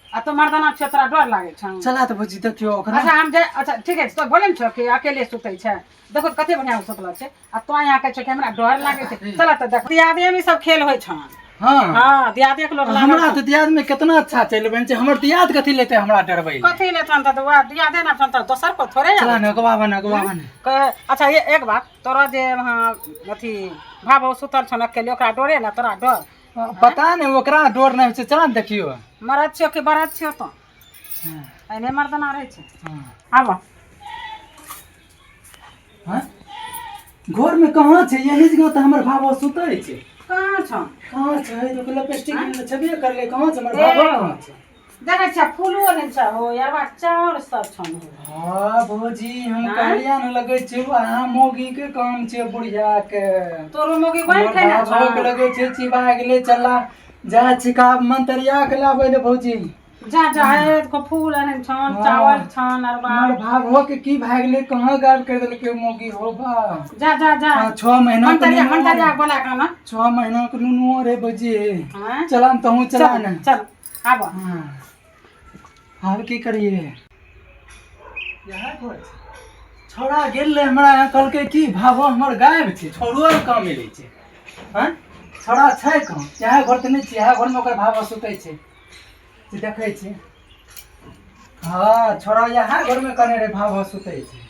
आ तो मर्दाना छै तोरा डर लागे छ चला त बुझी देखियो ओकरा अच्छा हम जे अच्छा ठीक है तो बोले छ कि अकेले सुतै छ देखो कते बढ़िया सुतल छै आ तो यहाँ के छ कि हमरा डर लागे छै चला त देख दियादे में सब खेल होय छ हां हां दियादे के लोग हमरा त दियाद में कितना अच्छा चल बन छै हमर दियाद कथि लेते हमरा डरबै कथि ले थन त वा दियादे ना थन त दोसर को थोड़े चला नगवावन अच्छा ये एक बात तोरा जे वहां अथी भाव सुतल छन अकेले ओकरा डरे ना तोरा डर पता नहीं ओकरा डर नहीं छै चला देखियो मरद छियो कि बरद छियो तो एने मर्दना रहे छै हां आबो हां घर में कहां छै यही जगह त हमर भाव सुतै छै कहां छ कहां छै तो लिपस्टिक छबे कर ले कहां छै हमर भाव कहां छै देखे छ फूलो नहीं छ हो यार बा चार सब छन हां भौजी हम कहलिया न लगे छै वहां मोगी के काम छै बुढ़िया के तोरो मोगी कोन खेना छ भौक लगे छै चिबा गेले चला जा छिका मंतरिया के लाबै ले भौजी जा जा है को फूल अन छन चावल छन और बा हमर भाग हो के की भाग ले कहां गायब कर देल के मोगी हो बा जा जा जा 6 महीना मंतरिया बोला का ना 6 महीना के नुनु रे भौजी हां चला न तहु चला न चल आबो हां आब की करिए यहाँ कोच छोड़ा गेल ले हमरा यहाँ कल के की भाव हमर गायब छै छोड़ो काम मिलै छै हैं छोड़ा छै कहां यहाँ घर त नहीं छै यहाँ घर में ओकर भाव सुतै छै से देखै छै हां छोड़ा यहाँ घर में कने रे भाव सुतै छै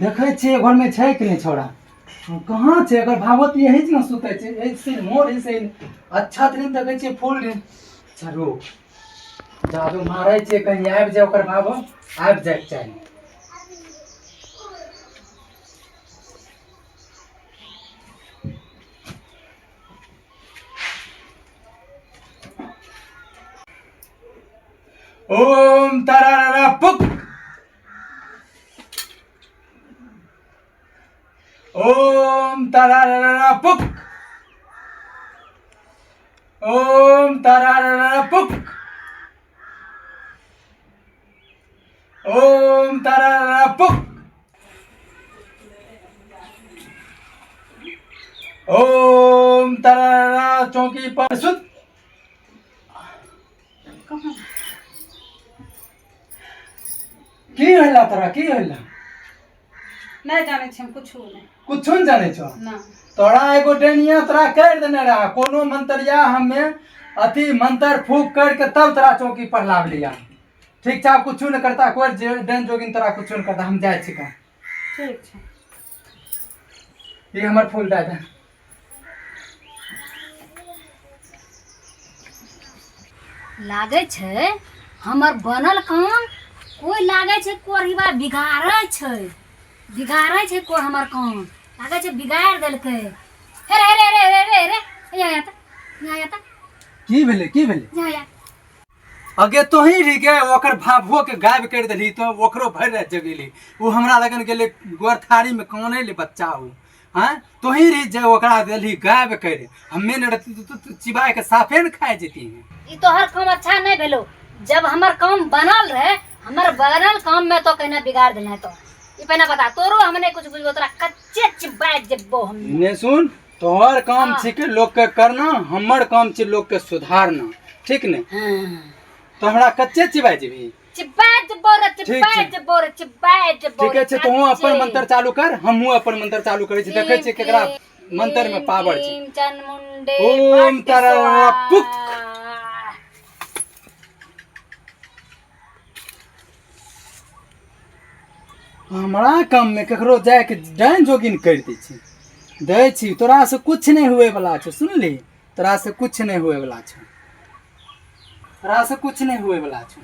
देखै छै घर में छै कि नहीं छोड़ा कहां छै अगर भावत यही जगह सुतै छै ऐसे मोर ऐसे अच्छा दिन देखै छै फूल दिन चलो जादू मारै छै कहीं आबि जाए ओकर भाव आबि जाए चाहिए ओम तरारा पुक ओम तरारा पुक ओम तरारा पुक ओम तरारा पुक ओम तरारा चौकी पर सुत की होला तोरा की होला नहीं जाने छै कुछ नहीं कुछ नहीं जाने छो ना तोरा एगो डेनिया तोरा कर देने रहा कोनो मंत्रिया हमें अथी मंत्र फूक करके तब तोरा चौकी पर लाभ लिया ठीक छै कुछ नहीं करता कोई डेन जोगिन तोरा कुछ नहीं करता हम जाए छिका ठीक छै ये हमर फूल दे दे लागे छै हमर बनल काम कोई लागे छै कोरिबा बिगाड़ै छै कोई हमर काम लागे छै बिगाड़ देलकै हे रे रे रे रे रे रे या त की भेले या अगे तो ही रही के ओकर भाभो के गायब कर देली तो ओकरो भर रह जगेली वो हमरा लगन गेले गोर थारी में काने ले बच्चा हो हाँ तो ही रही जे ओकरा देली गायब करे हमें न रहती तो चिबाय के साफे न खाए जेती है। ई तो हर काम अच्छा नहीं भेलो। जब हमर काम बनल रहे, हमर बनल काम में तो कहना बिगाड़ देना है। तो ई पहना बता तोरो हमने कुछ बुझबो तोरा कच्चे चिबाय जब्बो हम ने सुन तोहर काम हाँ। छी के लोग के करना, हमर काम छी लोग के सुधारना, ठीक ने? हाँ। तो हमरा कच्चे चिबाय जेबी चिबाय जब्बो रे, ठीक चिबाय छै। जब्बो रे, चिबाय जब्बो। ठीक है तू अपन मंत्र चालू कर, हमहू अपन मंत्र चालू करे छी, देखे छी केकरा मंत्र में पावर छै। चन मुंडे ओम तररा पुक। हमरा काम में ककरो जाए के डाइन जोगिन कर दै छी, दै छी, तोरा से कुछ नहीं हुए वाला छो, सुनली? तोरा से कुछ नहीं हुए वाला छो, तोरा से कुछ नहीं हुए वाला छो।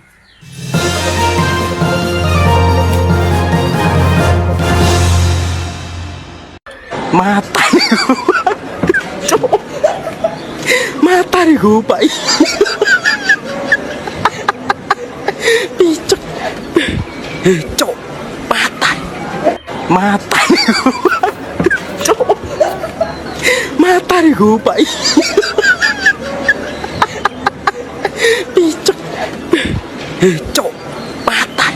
Matariku pai. Picok. Cok. Matai. Matariku. Cok. Matariku pai. Picok. Cok. Matai.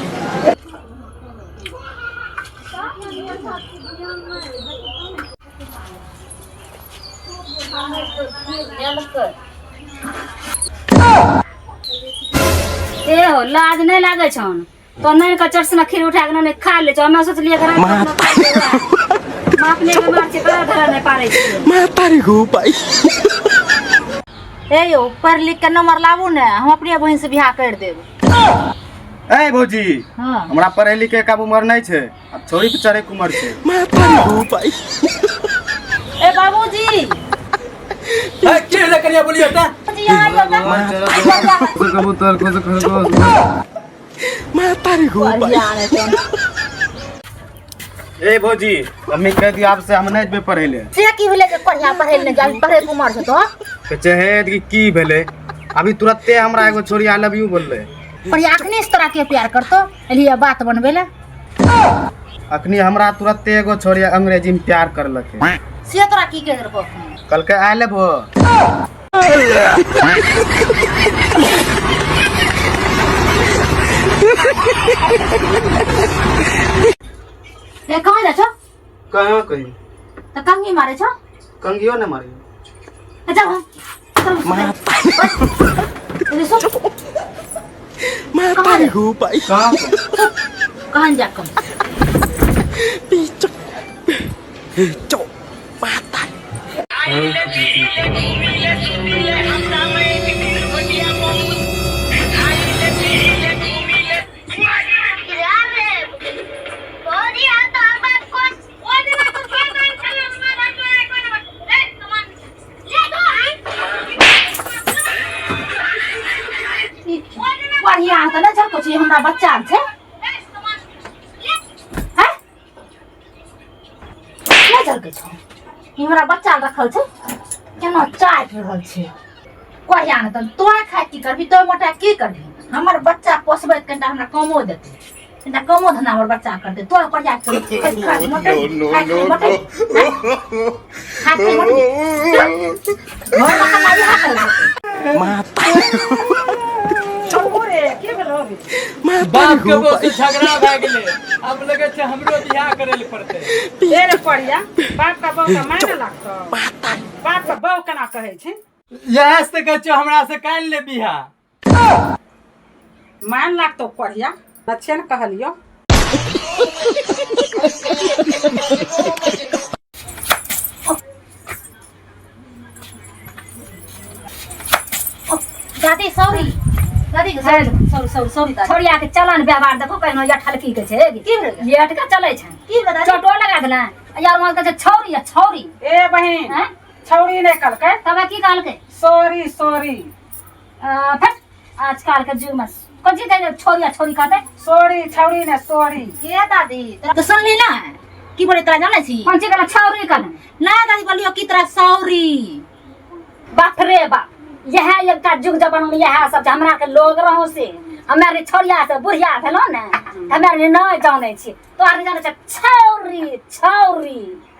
ए हो लाज नहीं लागे छन तो नहीं कचर से खीर उठा के नहीं खा ले छ। हम सोचलिए घर मापने के मार से बड़ा धरा नहीं पारे छी। Matariku pai. ए यो पढ़ लिख के नंबर लाबू ने, हम अपनी बहन से बियाह कर देब। ए भौजी हाँ हमरा पढ़े लिखे का उम्र नहीं छे, अब छोरी पे चढ़े के उम्र छे। Matariku pai. ए बाबूजी है के ले करिया बोलिए ता जी यहाँ आइयो कबूतर खुद Matariku pai. ए भौजी मम्मी कह दी आपसे हम नहीं बे पढ़े ले से की भेले के कन्या पढ़े ले जा पढ़े के उम्र से तो के चाहे की भेले अभी तुरंते हमरा एगो छोरी आई लव यू बोलले पर अखनी इस तरह के प्यार करतो एलिया बात बनबेले अखनी हमरा तुरंते एगो छोरी अंग्रेजी में प्यार करलक से तोरा की कह रखो कल के आई लव ए कहां जा छो कहाँ कहीं तो कंगी मारे छो कंगियो ने मारी अच्छा ये सो Matariku pai. कहाँ कहां जा कम Picok. Cok. Matai. बढ़िया त न झको छी हमरा बच्चा छै हैं के झलके छ ई हमरा बच्चा रखल छै केना चाट रहल छै बढ़िया न त तोरा खाय की करबी तो मोटा की करबी हमर बच्चा पोसबै कनिटा हमरा कमो देतै कनिटा कमो धना हमर बच्चा करतै तो बढ़िया बाप के बो से झगड़ा भए गेले, अब लगे छै हमरो बियाह करे ले पड़ते। ए रे पढ़िया बाप का बहू का माने लागतो बाप का बहू केना कहे छै यह से कह छो हमरा से काल ले बियाह मान लागतो पढ़िया अच्छे न कहलियो दादी सॉरी दादी सॉरी सॉरी सॉरी दादी छोड़िया के चलन व्यवहार देखो कहनो या ठलकी के छै की भेल ये अटका चले छै की भेल दादी चोटो लगा देला यार वहां के छौरी या छौरी ए बहिन हैं छौरी ने कहलकै तब की कहल के सॉरी सॉरी फिर आजकल के युग में कौन चीज कहते छोरी या छोरी कहते सॉरी छौरी ने सॉरी के दादी तो सुनली ना की बोले तोरा जाने छी कौन चीज कहला छौरी कहला ना दादी बोलियो की तरह सॉरी बाप रे बाप यह एकटा युग जमाना में यह सब छै। हमरा के लोग रहो से हमारे छोरिया से बुढ़िया भेलो ने हमारे नहीं जाने छी तो आर जाने छै छौरी छौरी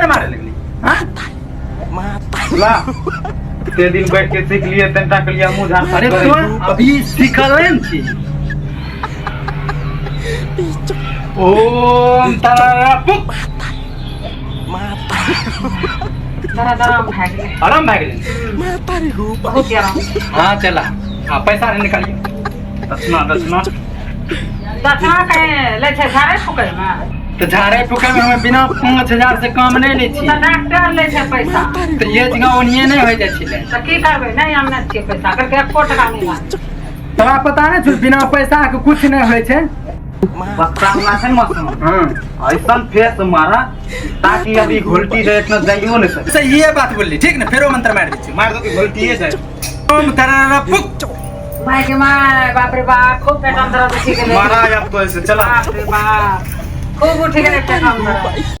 बेर मारे लगली हाँ ला ते दिन बैठ के सीख लिए तंटा के लिए मुंह झाड़ अरे तो अभी सीखल नहीं छी ओम तारा पुक जरा जरा भए गेलै आराम भए गेलै बहुत आराम हाँ चला हाँ पैसा निकालिए दक्षिणा दक्षिणा दशा कहे ले छे झाड़े फुकै में तो झाड़े फूके में हमें बिना 5000 से कम नहीं लै छी तो डॉक्टर ले छे पैसा तो ये जगह ओनिए नहीं हो जाए छिले तो की करबै नहीं हम नहीं छियै पैसा करके 1 टका नहीं लाग तोरा पता नहीं छौ बिना पैसा के कुछ नहीं होय छै बक्सा वाला है मौसम हां ऐसा फेस मारा ताकि अभी घोलटी रहे इतना जाइयो नहीं सके सही ये बात बोलली ठीक ना फेरो मंत्र मार दै छी मार दो कि घोलटी है जाए ओम तररा पुक माय के माय बाप रे बाप खूब पेट अंदर उठी गेले मारा अब तो ऐसे चला बाप रे बाप खूब उठी गेले पेट अंदर